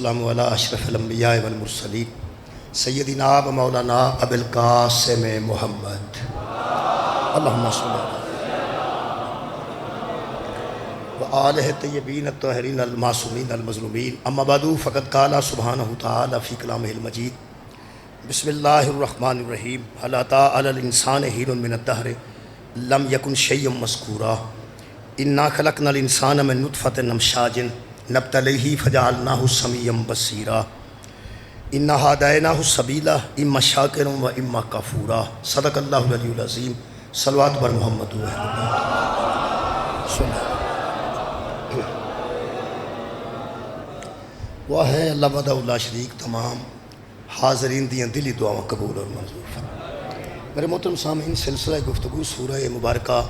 والسلام علی اشرف الانبیاء والمرسلین سیدنا و مولانا ابی القاسم محمد اللہم صلی و آلہ طیبین الطاہرین المعصومین المظلومین اما بعد فقد قال سبحانہ تعالی فی کلامہ المجید بسم اللہ الرحمن الرحیم هل اتى علی الانسان حین من الدہر لم یکن شیئا مذکورا انا خلقنا الانسان من نطفۃ امشاج نبتلیہ فجعلناہ سمیعا بصیرا انا ہدیناہ السبیل اما شاکرا و اما کفورا صدق اللہ العلی العظیم صلوات بر محمد و اہل بیت وہ ہے اللہ وحدہ لا شریک تمام حاضرین دیاں دلی دعاواں قبول اور منظور فرمائے۔ میرے محترم سامعین، سلسلہ گفتگو سورہ مبارکہ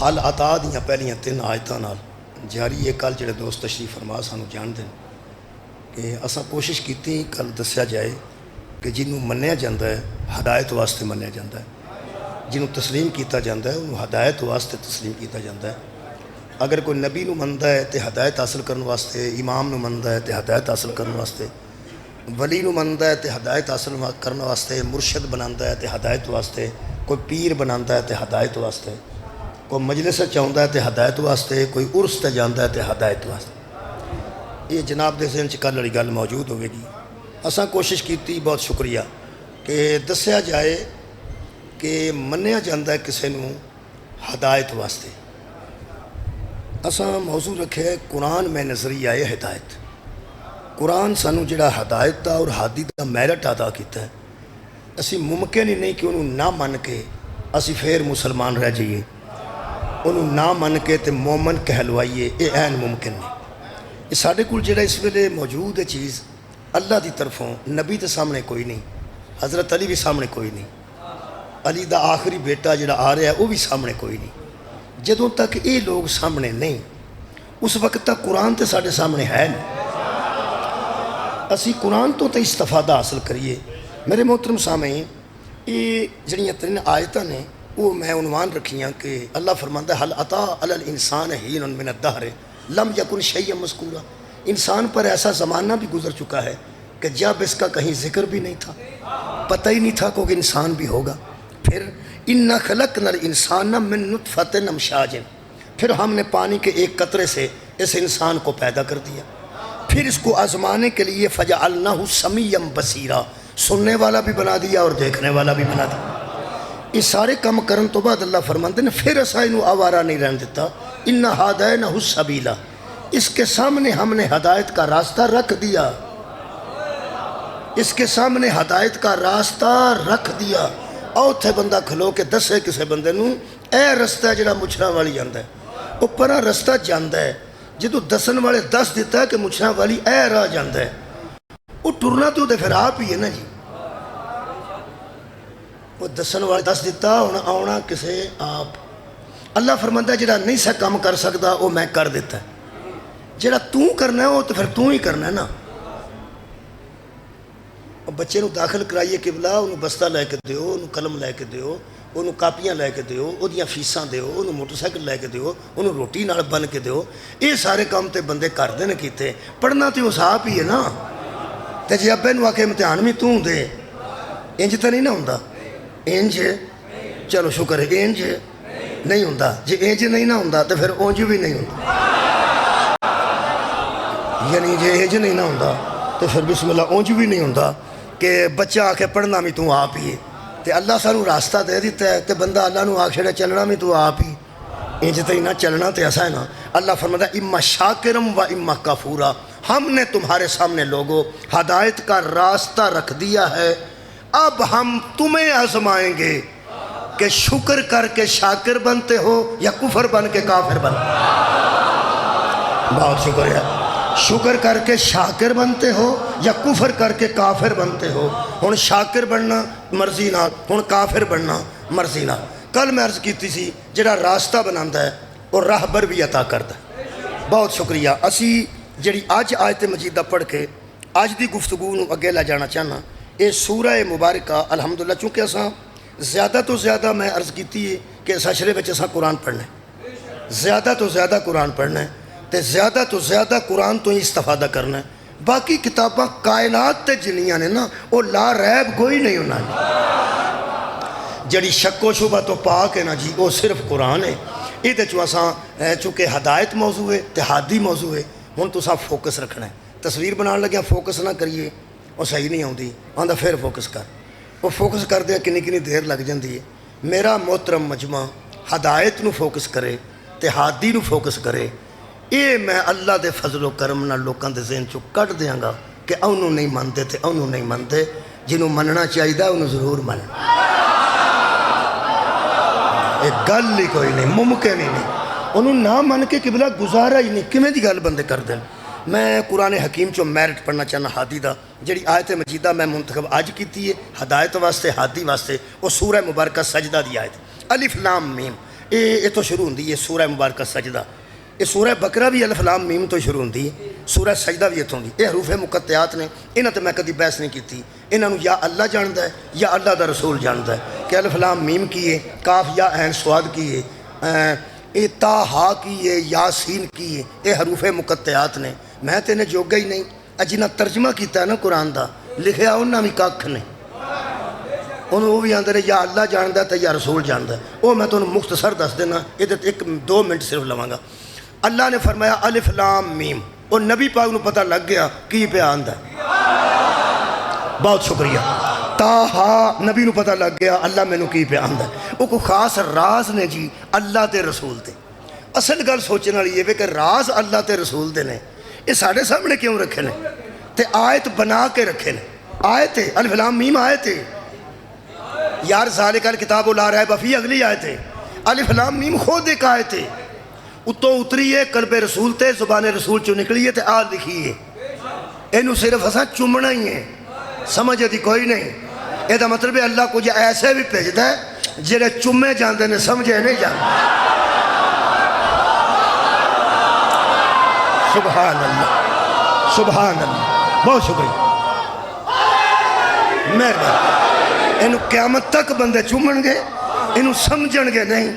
حل عطا دیاں پہلیاں 3 آیتاں نال جاری ہے۔ کل جڑے دوست تشریف فرما سانو جان دیں کہ اساں کوشش کیتی کل دسیا جائے کہ جنوں منیا جاندہ ہے ہدایت واسطے منیا جاندہ ہے، جنوں تسلیم کیتا جاندہ ہے انہوں ہدایت واسطے تسلیم کیتا جاندہ ہے۔ اگر کوئی نبی نو مندہ ہے تے ہدایت حاصل کرنے واسطے، امام نو مندہ ہے تے ہدایت حاصل کرنے واسطے، ولی نو مندہ ہے تے ہدایت حاصل کرنے واسطے، مرشد بناندہ ہے تے ہدایت واسطے، کوئی پیر بناندہ ہے تے ہدایت واسطے، کوئی مجلس چاہندہ ہے تے ہدایت واسطے، کوئی عرس تے جاندہ ہے تے ہدایت واسطے۔ یہ جناب دے ذہن چ کل والی گل موجود ہوئے گی۔ اساں کوشش کیتی، بہت شکریہ کہ دسیا جائے کہ منیا جاندہ ہے کسے نو ہدایت واسطے۔ اساں موضوع رکھے ہے قرآن میں نظریہ ہدایت۔ قرآن سانو جڑا ہدایت دا اور ہادی دا میرٹ ادا کیتا ہے، اسی ممکن ہی نہیں کہ انہوں نہ من کے اسی پھر مسلمان رہ جائیے، انہوں نہ من کے تے مومن کہلوائیے، یہ عین ممکن نہیں۔ یہ ساڈے کول جڑا اس ویلے موجود ہے چیز اللہ دی طرفوں، نبی تے سامنے کوئی نہیں، حضرت علی بھی سامنے کوئی نہیں، علی دا آخری بیٹا جڑا آ رہا ہے وہ بھی سامنے کوئی نہیں۔ جدوں تک یہ لوگ سامنے نہیں، اس وقت تک قرآن تے ساڈے سامنے ہے نہیں۔ اسی قرآن تو تے استفادہ حاصل کریے۔ میرے محترم سامعین، یہ جڑیاں 3 آیتاں نے وہ میں عنوان رکھیاں کہ اللہ فرماتا ہے حل عطا علی الانسان حین من الدہر لم یکن شیئا مذکورا۔ انسان پر ایسا زمانہ بھی گزر چکا ہے کہ جب اس کا کہیں ذکر بھی نہیں تھا، پتہ ہی نہیں تھا کوئی انسان بھی ہوگا۔ پھر انا خلقنا الانسان من نطفۃ امشاج، پھر ہم نے پانی کے ایک قطرے سے اس انسان کو پیدا کر دیا، پھر اس کو آزمانے کے لیے فجعلناہ سمیعا بصیرا، سننے والا بھی بنا دیا اور دیکھنے والا بھی بنا دیا۔ یہ سارے کام کرن تو بعد اللہ فرماتے ہیں پھر اسا انہوں آوارہ نہیں رہن دیتا، انا ہدیناہ السبیل، اس کے سامنے ہم نے ہدایت کا راستہ رکھ دیا، اس کے سامنے ہدایت کا راستہ رکھ دیا۔ او تھے بندہ کھلو کے دسے کسے بندے نوں اے رستہ ہے جڑا مچھرا والی جاندہ ہے، وہ پرا رستہ جاندہ ہے، جدو دسن والے دس دیتا ہے کہ مچھرا والی اے راہ جاندہ ہے، وہ ٹرنا تو دے پھر آپ ہی ہے نا جی۔ وہ دسن والے دس دیتا آنا کسے آپ۔ اللہ فرماتا ہے جڑا نہیں سا کام کر سکتا وہ میں کر دیتا ہے، جڑا تو کرنا ہے وہ تو پھر تو ہی کرنا ہے نا۔ بچے نو داخل کرائیے قبلہ، انہوں بستہ لے کے دیو، انہوں قلم لے کے دیو، انہوں کاپیاں لے کے دیو، انہوں فیساں دیو، انہوں موٹر سائیکل لے کے دیو، انہوں روٹی نال بن کے دیو۔ یہ سارے کام تے بندے کر دینے کیتے، پڑھنا تے اس آپ ہی ہے نا۔ تے جی ابے نو آکے امتحان بھی تو دے، انج تے نہیں نہ ہوندہ، انج چلو شکر ہے، انج نہیں ہوندہ، جی انج نہیں نہ ہوندہ تو پھر اونج بھی نہیں ہوندہ، یعنی جی انج نہیں نہ ہوندہ تو پھر بسم اللہ اونج بھی نہیں ہوندہ کہ بچہ آکے پڑھنا بھی تو آپ ہی ہے۔ تے اللہ سانو راستہ دے دیتا ہے تے بندہ اللہ نو آکھے چلنا بھی تو آپ ہی، انج تے ہی نہ چلنا تے ایسا ہے نا۔ اللہ فرماتا ہے اما شاکرم و اما کفورا، ہم نے تمہارے سامنے لوگوں ہدایت کا راستہ رکھ دیا ہے، اب ہم تمہیں آزمائیں گے کہ شکر کر کے شاکر بنتے ہو یا کفر بن کے کافر بنتے ہو۔ بہت شکریہ۔ شکر کر کے شاکر بنتے ہو یا کفر کر کے کافر بنتے ہو۔ ہن شاکر بننا مرضی نہ، ہن کافر بننا مرضی نہ۔ کل میں عرض کیتی سی جڑا راستہ بناندہ ہے اور راہبر بھی عطا کرتا ہے۔ بہت شکریہ۔ اسی جڑی آج آیت مجیدہ پڑھ کے آج دی گفتگو نو اگے لے جانا چاہنا، یہ سورہ مبارکہ الحمدللہ چونکہ اساں زیادہ تو زیادہ میں عرض کیتی ہے کہ اس اشرے وچ اساں قرآن پڑھنا ہے، زیادہ تو زیادہ قرآن پڑھنا ہے، تے زیادہ تو زیادہ قرآن تو ہی استفادہ کرنا ہے. باقی کتاباں کائنات تے جنیاں نے نا وہ لا ریب کوئی نہیں ہونا جڑی شک و شبہ تو پاک ہے نا جی وہ صرف قرآن ہے. یہ چونکہ ہدایت موضوع ہے تے ہادی موضوع ہے. ہن تساں فوکس رکھنا ہے. تصویر بنان لگیا فوکس نہ کریے وہ صحیح نہیں آتی. آندا پھر فوکس کر. وہ فوکس کر دیا کنی دیر لگ جاتی ہے. میرا محترم مجمع ہدایت نو فوکس کرے تے ہادی نو فوکس کرے. یہ میں اللہ دے فضل و کرم نال لوکاں دے ذہن چوں کٹ دیاں گا کہ انہوں نہیں منتے تے انہوں نہیں منتے. جنہوں مننا چاہیے انہوں ضرور من. ایک گل ہی کوئی نہیں ممکن ہی نہیں. انہوں نہ من کے قبلہ گزارا ہی نہیں. کیویں دی گل بندے کر دیں. میں قرآن حکیم چوں میرٹ پڑھنا چاہنا ہادی دا. جڑی آیت مجیدہ میں منتخب آج کیتی ہے ہدایت واسطے ہادی واسطے وہ سورہ مبارکہ سجدہ دی آیت. الف لام میم یہ تو شروع ہوندی ہے سورہ مبارکہ سجدہ. یہ سورہ بقرہ بھی الف لام میم تو شروع ہوندی ہے. سورہ سجدہ بھی اتوں دی. یہ حروف مقطعات نے. انہاں تے میں کدی بحث نہیں کیتی. انہاں نوں یا اللہ جاندا ہے یا اللہ دا رسول جاندا ہے کہ الف لام میم کی ہے, کاف یا عین صاد کی ہے, یہ تا ہا کی ہے, یاسین کی ہے. یہ حروف مقطعات نے. میں تے انہیں جوگا ہی نہیں. جنہاں ترجمہ کیتا ہے نا قرآن دا لکھیا انہاں بھی ککھ نے. انہوں وہ بھی آندے نے یا اللہ جاندا ہے تے یا رسول جاندا ہے. وہ میں تمہیں مختصر دس دینا. یہ ایک 2 منٹ صرف لواں گا. اللہ نے فرمایا الف لام میم. اور نبی پاک نو پتہ لگ گیا کی پہ آندا ہے. بہت شکریہ. تاہا نبی نو پتہ لگ گیا اللہ میں نو کی پہ آندا ہے. وہ کوئی خاص راز نے جی اللہ تے رسول تے. اصل گل سوچنے والی یہ کہ راز اللہ تے رسول دے نے یہ ساڑھے سامنے کیوں رکھے نے تے آیت بنا کے رکھے نے. آیت ہے الف لام میم آیت ہے یار. ذالک الکتاب لا ریب فیہ اگلی آیت ہے. الف لام میم خود ایک آیت ہے. اتوں اتری ہے قلب رسول تے زبان رسول چوں نکلی ہے تے آ لکھی ہے. اینو صرف اساں چومنا ہی ہے. سمجھ دی کوئی نہیں. یہ دا مطلب ہے اللہ کچھ ایسے بھی بھیجدا ہے جڑے چومے جاندے نے سمجھے نہیں جاندے. سبحان اللہ سبحان اللہ. بہت شکریہ مہربانی. اینو قیامت تک بندے چومن گے انہوں سمجھن گے نہیں.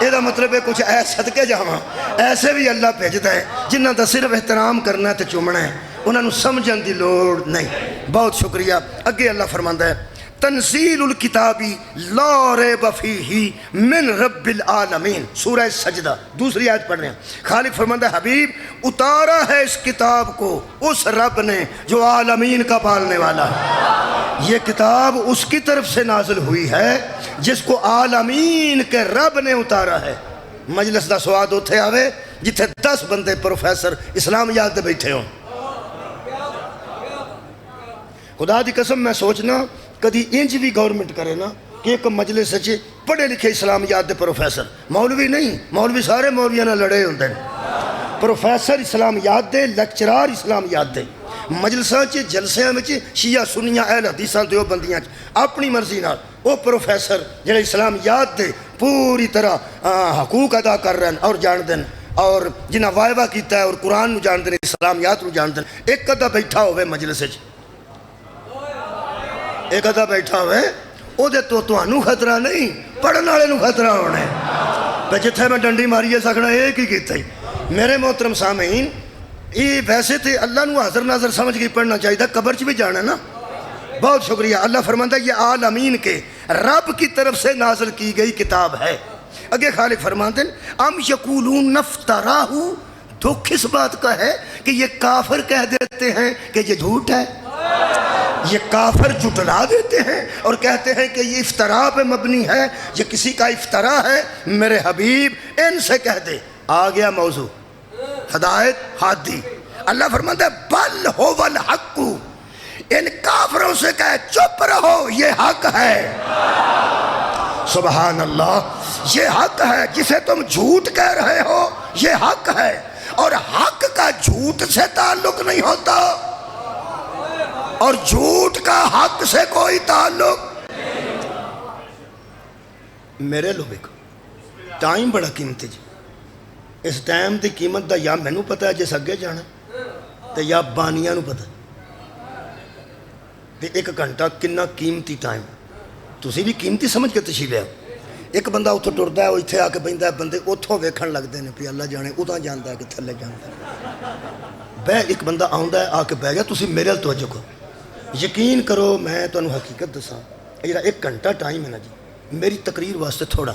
یہ دا مطلب ہے کچھ ایسے صدقے جاواں ایسے بھی اللہ بھیجدا ہے جنہاں دا صرف احترام کرنا ہے تے چومنا ہے. انہوں سمجھن دی لوڑ نہیں. بہت شکریہ. اگے اللہ فرماندا ہے تنزیل الکتابی لا ریب فیہ من رب العالمین. سورہ سجدہ دوسری آیت پڑھ رہے ہیں. خالق فرماندا ہے حبیب اتارا ہے اس کتاب کو اس رب نے جو عالمین کا پالنے والا ہے. یہ کتاب اس کی طرف سے نازل ہوئی ہے جس کو عالمین کے رب نے اتارا ہے. مجلس دا سواد اتھے آوے جتھے 10 بندے پروفیسر اسلامیات دے بیٹھے ہوں. خدا دی قسم میں سوچنا کدی انج بھی گورنمنٹ کرے نا کہ ایک مجلس سچے پڑھے لکھے اسلامیات دے پروفیسر مولوی نہیں. مولوی سارے مولیاں نہ لڑے ہوندے ہیں. پروفیسر اسلامیات دے لیکچرار اسلامیات دے مجلساں چ جلسیاں وچ شیعہ سنیاں اہل حدیثاں دیوبندیاں اپنی مرضی نال وہ پروفیسر جڑے اسلامیات دے پوری طرح حقوق ادا کر رہے ہیں اور جان دیں اور جنہاں وائبہ کیتا ہے اور قرآن نو جان دیں اسلامیات نو جان دیں. ایک ادھا بیٹھا ہوئے مجلس وچ ایک ادھا بیٹھا ہوئے او دے تو تانوں خطرہ نہیں پڑھن والے نو خطرہ ہونا ہے. تے جتھے میں ڈنڈی ماریے سکنا ایک ہی کیتا ہی. میرے محترم سامعین یہ ویسے تے اللہ نو حاضر ناظر سمجھ کے پڑھنا چاہیے. قبر چ بھی جانا نا. بہت شکریہ. اللہ فرماندا ہے یہ عالمین کے رب کی طرف سے نازل کی گئی کتاب ہے. اگے خالق فرماتے ہیں ام یقولون نفتراہ. دکھ اس بات کا ہے کہ یہ کافر کہہ دیتے ہیں کہ یہ جھوٹ ہے. یہ کافر جھٹلا دیتے ہیں اور کہتے ہیں کہ یہ افتراء پہ مبنی ہے یہ کسی کا افتراء ہے. میرے حبیب ان سے کہہ دے آ گیا موضوع ہدایت ہادی. اللہ فرماتا ہے بل ہو الحق. ان کافروں سے کہے چپ رہو یہ حق ہے. سبحان اللہ. یہ حق ہے. جسے تم جھوٹ کہہ رہے ہو یہ حق ہے اور حق کا جھوٹ سے تعلق نہیں ہوتا اور جھوٹ کا حق سے کوئی تعلق. میرے لوگ ٹائم بڑا قیمتی جی. اس ٹائم دی قیمت دا یا مینوں پتہ ہے جس اگے جانا تے یا بانیاں نو پتہ تے 1 گھنٹہ کنا قیمتی ٹائم. تسی بھی قیمتی سمجھ کے تشریف لے آؤ. ایک بندہ اتوں ٹرتا ہے وہ اتنے آ کے بہتا ہے بندے اتوں ویکھن لگتے ہیں بھی اللہ جانے ادھر جانا ہے کہ تھلے جانا بہ ایک بندہ ہے آ کے بہ گیا تسی میرے توجہ کرو یقین کرو میں تمہیں حقیقت دساں یہ 1 گھنٹہ ٹائم ہے نا جی میری تقریر واسطے تھوڑا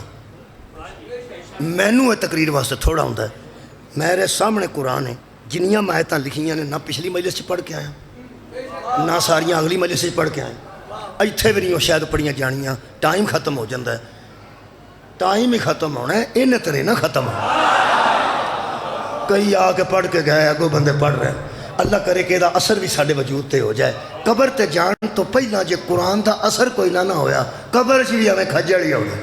مینوں تقریر واسطے تھوڑا ہوتا ہے میرے سامنے قرآن ہے جنیاں میں آیتاں لکھیاں نے نہ پچھلی مجلس پڑھ کے آیا نہ ساریاں اگلی مجلس پڑھ کے آئے ایتھے بھی نہیں وہ شاید پڑھیاں جانیاں ٹائم ختم ہو جاتا ہے ٹائم ہی ختم ہونا ہے ان طرح نہ ختم ہونا کئی آ کے پڑھ کے گئے اگوں بندے پڑھ رہے ہیں اللہ کرے کہ دا اثر بھی ساڑھے وجود تے ہو جائے قبر تے جان تو پہلا جے قرآن دا اثر کوئی نہ ہویا قبر چ بھی ہمیں کھجڑی ہو گئی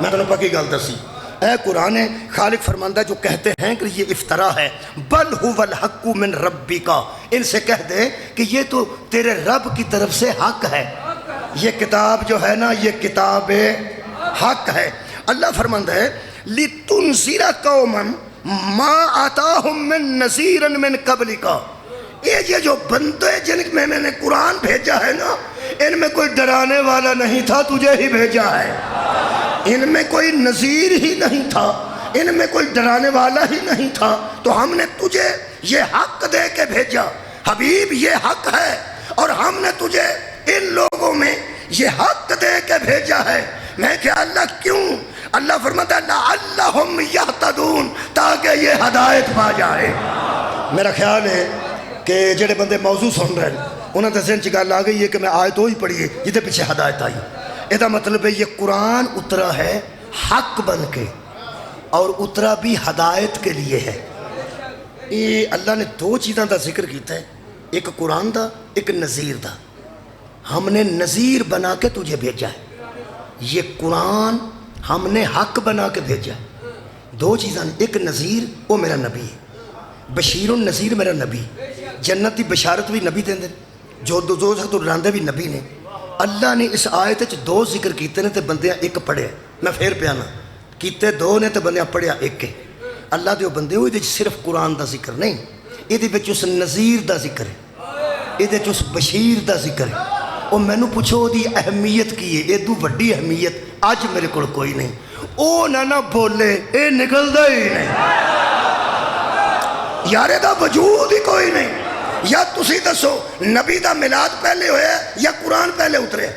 میں تمہیں پکی گل دسی اے قرآن خالق فرماندہ جو کہتے ہیں کہ یہ افترا ہے بل هو الحق من ربک ان سے کہہ دے کہ یہ تو تیرے رب کی طرف سے حق ہے یہ کتاب جو ہے نا یہ کتاب حق ہے اللہ فرماندہ ہے لِتُنْذِرَ قَوْمًا مَا آتَاهُم مِّن نَذِيرٍ مِّن قَبْلِكَ یہ جو بندے جن میں نے قرآن بھیجا ہے نا ان میں کوئی ڈرانے والا نہیں تھا تجھے ہی بھیجا ہے ان میں کوئی نذیر ہی نہیں تھا ان میں کوئی ڈرانے والا ہی نہیں تھا تو ہم نے تجھے یہ حق دے کے بھیجا حبیب یہ حق ہے اور ہم نے تجھے ان لوگوں میں یہ حق دے کے بھیجا ہے میں کہ اللہ کیوں اللہ فرماتا ہے لعلہم یہتدون تاکہ یہ ہدایت پا جائے میرا خیال ہے کہ جڑے بندے موضوع سن رہے ہیں انہوں نے ذہن چ گل آ گئی ہے کہ میں آیت وہی پڑھی ہے جہدے پیچھے ہدایت آئی یہ مطلب ہے یہ قرآن اترا ہے حق بن کے اور اترا بھی ہدایت کے لیے ہے یہ اللہ نے 2 چیزوں کا ذکر کیتا ہے ایک قرآن دا ایک نذیر دا ہم نے نذیر بنا کے تجھے بھیجا ہے یہ قرآن ہم نے حق بنا کے بھیجا ہے 2 چیزیں ایک نذیر وہ میرا نبی ہے بشیر النذیر میرا نبی جنت کی بشارت بھی نبی دیں جو دوزخ تو ڈراندے بھی نبی نے اللہ نے اس آیت 2 ذکر کیتے نے تے بندیاں ایک پڑھے میں پھر پیانا کیتے 2 نے تے بندیاں پڑھیا ایک ہے اللہ دے بندے ہوئے صرف قرآن دا ذکر نہیں یہ اس نذیر دا ذکر ہے یہ اس بشیر دا ذکر ہے اور میں نے پوچھو دی اہمیت کی ہے یہ وڈی اہمیت آج میرے کو کوئی نہیں او نہ بولے اے نکل دا ہی نہیں یارے دا وجود ہی کوئی نہیں یا تسی دسو نبی دا میلاد پہلے ہویا ہے یا قرآن پہلے اترے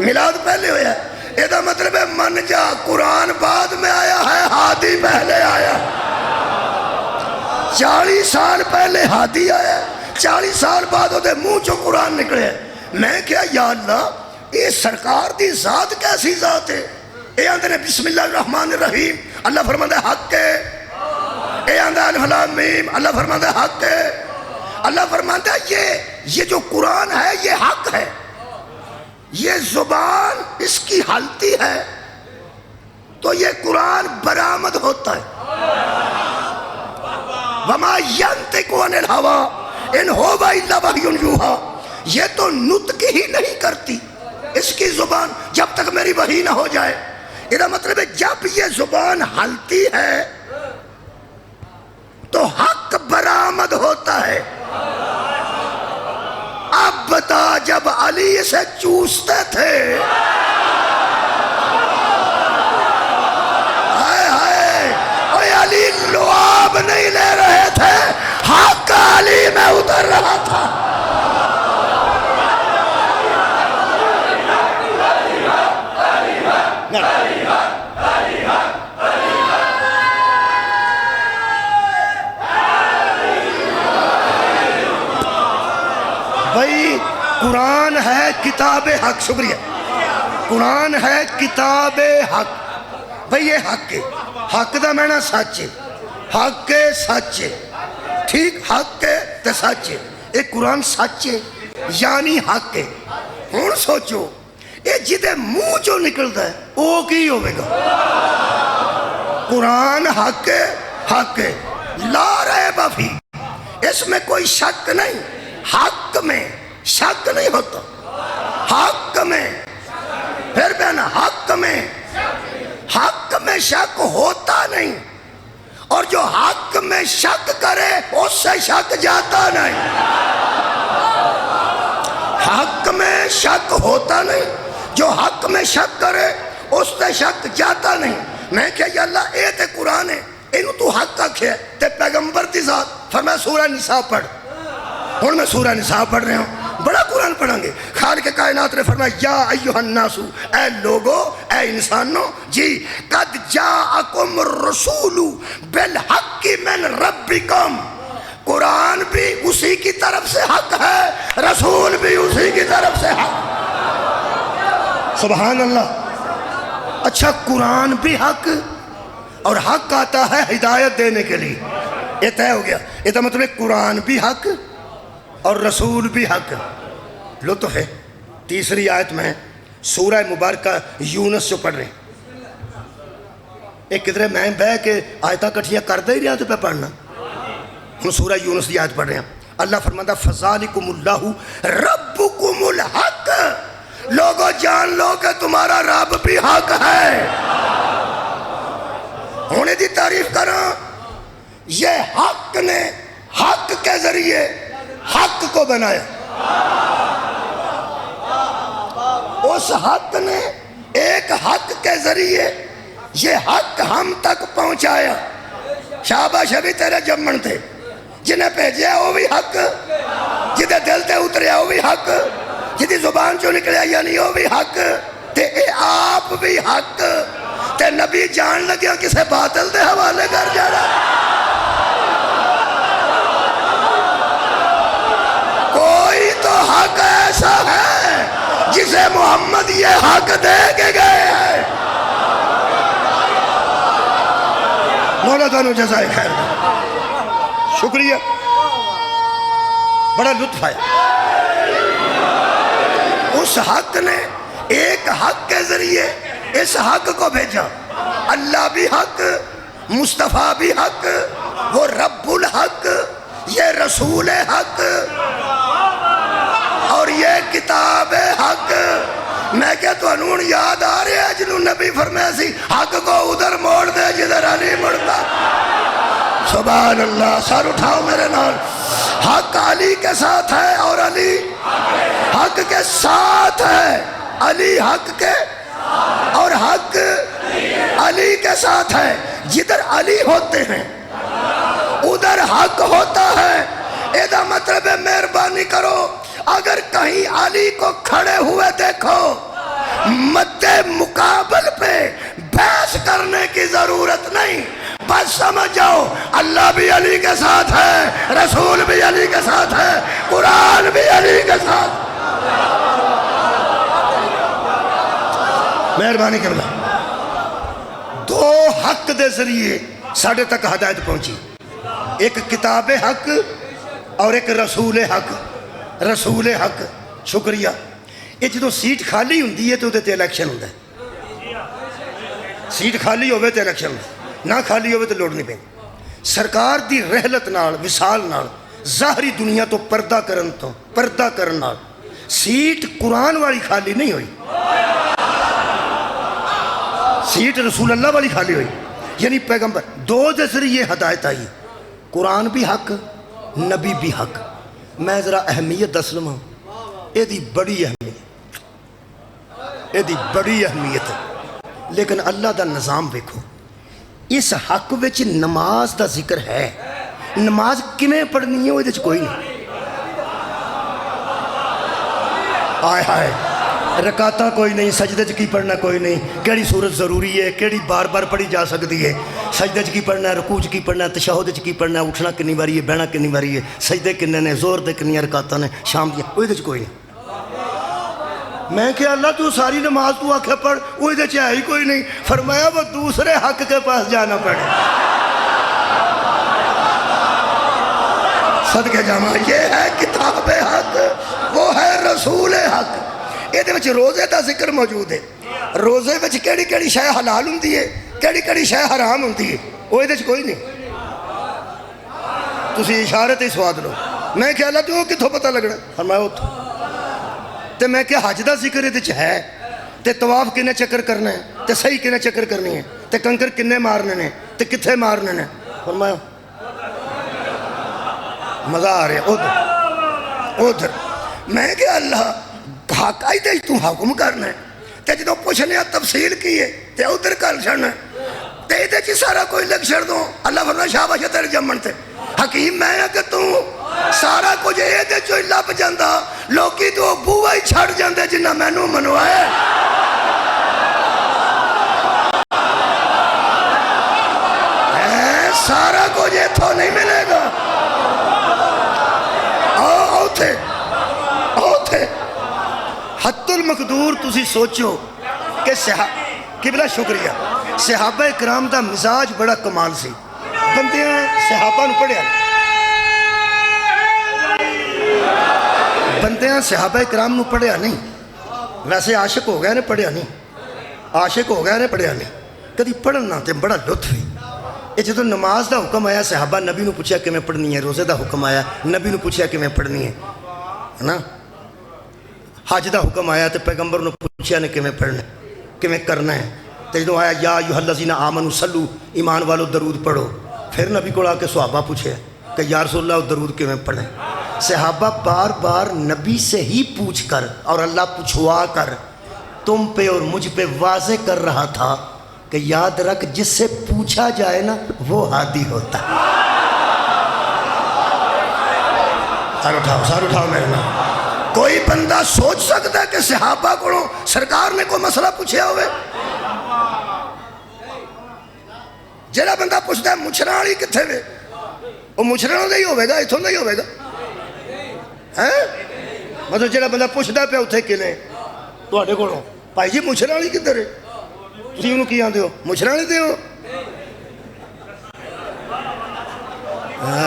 میلاد پہلے ہویا ہے یہ دا مطلب ہے من جا قرآن بعد میں آیا ہے ہادی پہلے آیا 40 سال پہلے ہادی آیا 40 سال بعد وہ دے منہ چو قرآن نکلے میں کیا یا اللہ یہ سرکار دی ذات کیسی ذات ہے اے آندھنے بسم اللہ الرحمن الرحیم اللہ فرماندہ حق ہے اے آندھا الف لام میم اللہ فرماندہ حق ہے اللہ فرماتا ہے یہ جو قرآن ہے یہ حق ہے یہ زبان اس کی حالتی ہے تو یہ قرآن برآمد ہوتا ہے وَمَا يَنْتِقُ عَنِ الْهَوَىٰ إِنْ هُوَ إِلَّا وَحْيٌ يُوحَىٰ یہ تو نطق ہی نہیں کرتی اس کی زبان جب تک میری وحی نہ ہو جائے یہ مطلب ہے جب یہ زبان حالتی ہے تو حق برآمد ہوتا ہے اب بتا جب علی سے چوستے تھے ہائے علی لعاب نہیں لے رہے تھے حق علی میں اتر رہا تھا بھائی قرآن ہے کتاب حق شکریہ قرآن ہے کتاب حق بھائی یہ حق ہے حق دا معنی سچ ہے حق کے سچ ہے ٹھیک حق کے تے سچ ہے ایک قرآن سچ ہے یعنی حق ہے ہوں سوچو یہ جدے منہ جو نکلتا ہے وہ کی ہوئے گا قرآن حق ہے لا ریب فی اس میں کوئی شک نہیں حق میں شک نہیں ہوتا حق میں پھر بہنا حق میں شک ہوتا نہیں اور جو حق میں شک کرے اس سے شک جاتا نہیں حق میں شک ہوتا نہیں جو حق میں شک کرے اس تے شک جاتا نہیں. میں کہ یا اللہ اے تے قرآن ہے, اینو تو حق آکھیا تے پیغمبر دی ذات. فرمایا سورہ نساء پڑھ. ہن میں سورہ نساء پڑھ رہا ہوں, بڑا قرآن پڑھیں گے. خالق کائنات نے فرمایا یا ایھا الناس, اے لوگو, اے انسانوں, جی قد جاءکم الرسول بالحق من ربکم. قرآن بھی اسی کی طرف سے حق ہے, رسول بھی اسی کی طرف سے حق. سبحان اللہ. اچھا قرآن بھی حق, اور حق آتا ہے ہدایت دینے کے لیے. یہ طے ہو گیا. یہ تو مطلب قرآن بھی حق اور رسول بھی حق. لطف ہے. تیسری آیت میں سورہ مبارکہ یونس جو پڑھ رہے ہیں, ایک کدھر میں بہ کے آیتاں کٹھیاں کر دے ہی رہا تو پہ پڑھنا. ہم سورہ یونس کی آیت پڑھ رہے ہیں. اللہ فرماتا فذالکم اللہ ربکم الحق. لوگوں جان لو کہ تمہارا رب بھی حق ہے. ہونے دی تعریف کرو. یہ حق نے حق کے ذریعے حق کو بنایا. اس حق نے ایک حق کے ذریعے یہ حق ہم تک پہنچایا. شاباش ابھی تیرے جمن تھے, جنہیں بھیجیا وہ بھی حق, جدے دل تے اتریا وہ بھی حق, جدی زبان چو نکلیا یعنی وہ بھی حق, تے اے آپ بھی حق. تے نبی جان لگیا کسے باطل دے حوالے کر جانا. کوئی تو حق ایسا ہے جسے محمد یہ حق دے کے گئے ہیں. مولا تعالیٰ جزائے خیر دے. شکریہ, بڑا لطف آیا. اس حق نے ایک حق کے ذریعے اس حق کو بھیجا. اللہ بھی حق, مصطفیٰ بھی حق, وہ رب الحق, یہ رسول حق, اور یہ کتاب حق. میں کہ تو انہوں یاد آ رہے ہیں جنہوں نبی فرمایا سی حق کو ادھر موڑ دے جدھر علی مڑتا. سبحان اللہ. سر اٹھاؤ میرے نال. حق علی کے ساتھ ہے اور علی حق کے ساتھ ہے. علی حق کے اور حق علی کے ساتھ ہے. جدھر علی ہوتے ہیں ادھر حق ہوتا ہے. ایدہ مطلب ہے مہربانی کرو اگر کہیں علی کو کھڑے ہوئے دیکھو مد مقابل پہ بحث کرنے کی ضرورت نہیں. بس سمجھ جاؤ اللہ بھی علی کے ساتھ ہے, رسول بھی علی کے ساتھ ہے, قرآن بھی علی کے ساتھ. مہربانی کرنا. دو حق دے ذریعے ساڑھے تک ہدایت پہنچی. ایک کتاب حق اور ایک رسول حق. رسول حق. شکریہ. یہ جدو سیٹ خالی ہوندی ہے تو تے الیکشن ہوندہ ہے. سیٹ خالی ہوئے تے الیکشن ہوندہ ہے, نہ خالی ہوئے تو لوڑ نہیں پہنی. سرکار دی رحلت نال وصال نال ظاہری دنیا تو پردہ کرن نال سیٹ قرآن والی خالی نہیں ہوئی, سیٹ رسول اللہ والی خالی ہوئی. یعنی پیغمبر دو دے ذریعے ہدایت آئی. قرآن بھی حق, نبی بھی حق. میں ذرا اہمیت دس لوں, یہ دی بڑی اہمیت, یہ دی بڑی اہمیت ہے. لیکن اللہ دا نظام دیکھو. اس حق وچ نماز دا ذکر ہے. نماز کمیں پڑھنی ہے وہ دے کوئی نہیں. آئے ہائے رکعتاں کوئی نہیں, سجدے کی پڑھنا کوئی نہیں. کیڑی صورت ضروری ہے, کیڑی بار بار پڑھی جا سکتی ہے. سجدے کی پڑھنا ہے, رکوع کی پڑھنا ہے, تشہد کی پڑھنا ہے, اٹھنا کنی باری ہے, بہنا کنی باری ہے, سجدے کنے نے, زور دے کنی رکعتاں نے, شام دیا وہ دے کوئی نہیں. میں کہ اللہ تو ساری نماز تو آنکھیں پڑھ, وہ دے ہے ہی کوئی نہیں. فرمایا وہ دوسرے حق کے پاس جانا پڑے. صدقے جامع یہ ہے کتاب حق, وہ ہے رسول حق. یہ روزے دا ذکر موجود ہے. روزے وچ کیڑی کیڑی شے حلال ہوندی ہے, کیڑی کیڑی شے حرام ہوندی ہے, وہ یہ کوئی نہیں. تسی اشارے تے سواد لو. میں کہ اللہ تو کتھوں پتہ لگنا. فرمایا اتھوں. تے میں کہ حج دا ذکر یہ ہے, تے طواف کنے چکر کرنا ہے, تے صحیح کنے چکر کرنی ہے, تے کنکر کنے مارنے نے, تے کتھے مارنے نے. فرمایا مزہ آ رہا ادھر. میں کہ اللہ حق آئی تے تو حکم کرنا ہے, تے جدوں پوچھنے تفصیل کی ہے تے ادھر کل چھڑنا تے ایدے چی سارا کوئی لگ چھڑ دو اللہ فرمایا شاباش تیرے جمن تے حکیم میں کہ تو سارا کچھ ایدے چوئی لب جاندہ لوکی تو بوہ ہی چھڑ جاندے جنہ میں نو منوائے سارا کچھ ایتھو نہیں ملے گا آؤ تھے حت المقدور تسی سوچو کہ قبلہ شکریہ صحابہ اکرام دا مزاج بڑا کمال سی بندیاں صحابہ نو پڑھیا بندیاں صحابہ اکرام نو پڑھیا نہیں ویسے عاشق ہو گیا نے پڑھیا نہیں عاشق ہو گیا نے پڑھیا نہیں کدی پڑھنا تے بڑا لطف ہی یہ جدو نماز دا حکم آیا صحابہ نبی نو پوچھا کہ میں پڑھنی ہے روزے دا حکم آیا نبی نو پوچھا کہ میں پڑھنی ہے نا حج دا حکم آیا تو پیغمبر نے پوچھا نے کہ میں پڑھنا کہ میں کرنا ہے تو جدو آیا یا ایھا الذین آمنوا صلو ایمان والو درود پڑھو پھر نبی کو آ کے صحابہ پوچھے کہ یا رسول اللہ درود کہ میں پڑھیں صحابہ بار بار نبی سے ہی پوچھ کر اور اللہ پوچھوا کر تم پہ اور مجھ پہ واضح کر رہا تھا کہ یاد رکھ جس سے پوچھا جائے نا وہ ہادی ہوتا ہے سار اٹھاؤ میرے نام کوئی بندہ سوچ سکتا ہے کہ صحابہ کو سرکار نے کوئی مسئلہ پوچھیا ہوئے جڑا بندہ پوچھتا ہے مچھرالی کتھے وے وہ مچھرانوں دے ہی ہوئے گا اتھوں دے ہی ہوئے گا مطلب جڑا بندہ پوچھتا پہ اتھے کلیں تو آڑے کو بھائی جی مچھرالی کدھر ہے تسی انہوں کی آندے ہو مچھرالی دے ہو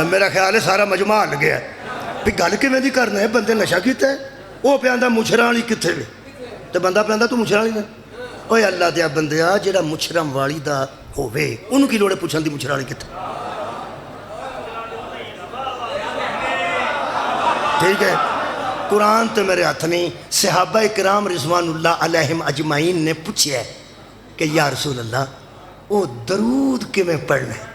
میرا خیال ہے سارا مجمع ہل گیا ہے بھی گل کے میں دی کرنا ہے بندے نشہ کیتا ہے وہ پہ آندہ مچھرالی کتھے وے تو بندہ پہ آندہ تو مچھرالی دے اوہ اللہ دیا بندیا جڑا مچھرم والی دا ہووے انہوں کی لوڑے پوچھن دی مچھرالی کتھے ٹھیک ہے قرآن تو میرے ہاتھ نہیں صحابہ اکرام رضوان اللہ علیہم اجمعین نے پوچھا ہے کہ یا رسول اللہ وہ درود کے میں پڑھنا ہے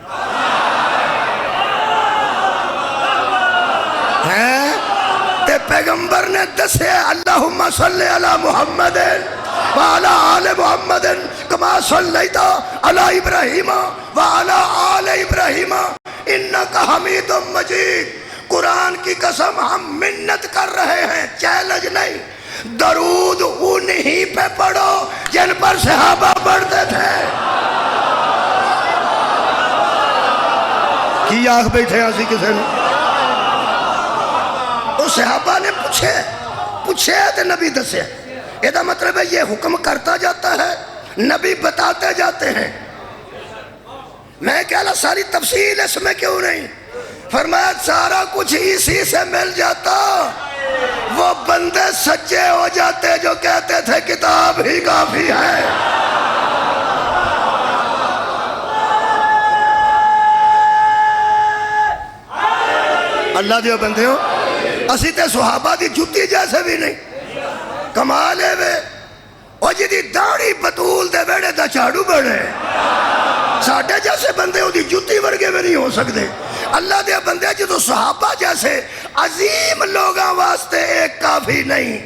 تے پیغمبر نے دسے اللہم صلی علی محمد وعلا آل محمد کما صلیت علی ابراہیم وعلا آل ابراہیم انکا حمید مجید قرآن کی قسم ہم منت کر رہے ہیں چیلنج نہیں درود انہی پہ پڑھو جن پر صحابہ پڑھتے تھے کی آنکھ بیٹھے آسی کسے نے تو صحابہ نے پوچھے تو نبی دسے یہ دا مطلب ہے یہ حکم کرتا جاتا ہے نبی بتاتے جاتے ہیں میں کہلا ساری تفصیل اس میں کیوں نہیں فرمایا سارا کچھ اسی سے مل جاتا وہ بندے سچے ہو جاتے جو کہتے تھے کتاب ہی کافی ہے اللہ دیو بندے ہو اسی تے صحابہ دی جتی جیسے بھی نہیں کمالے وے او جی دی داڑی بطول دے بیڑے دا چاڑو بڑے ساڑھے جیسے بندے ہو دی جتی ورگے میں نہیں ہو سکتے اللہ دے بندے جدو صحابہ جیسے عظیم لوگاں واسطے ایک کافی نہیں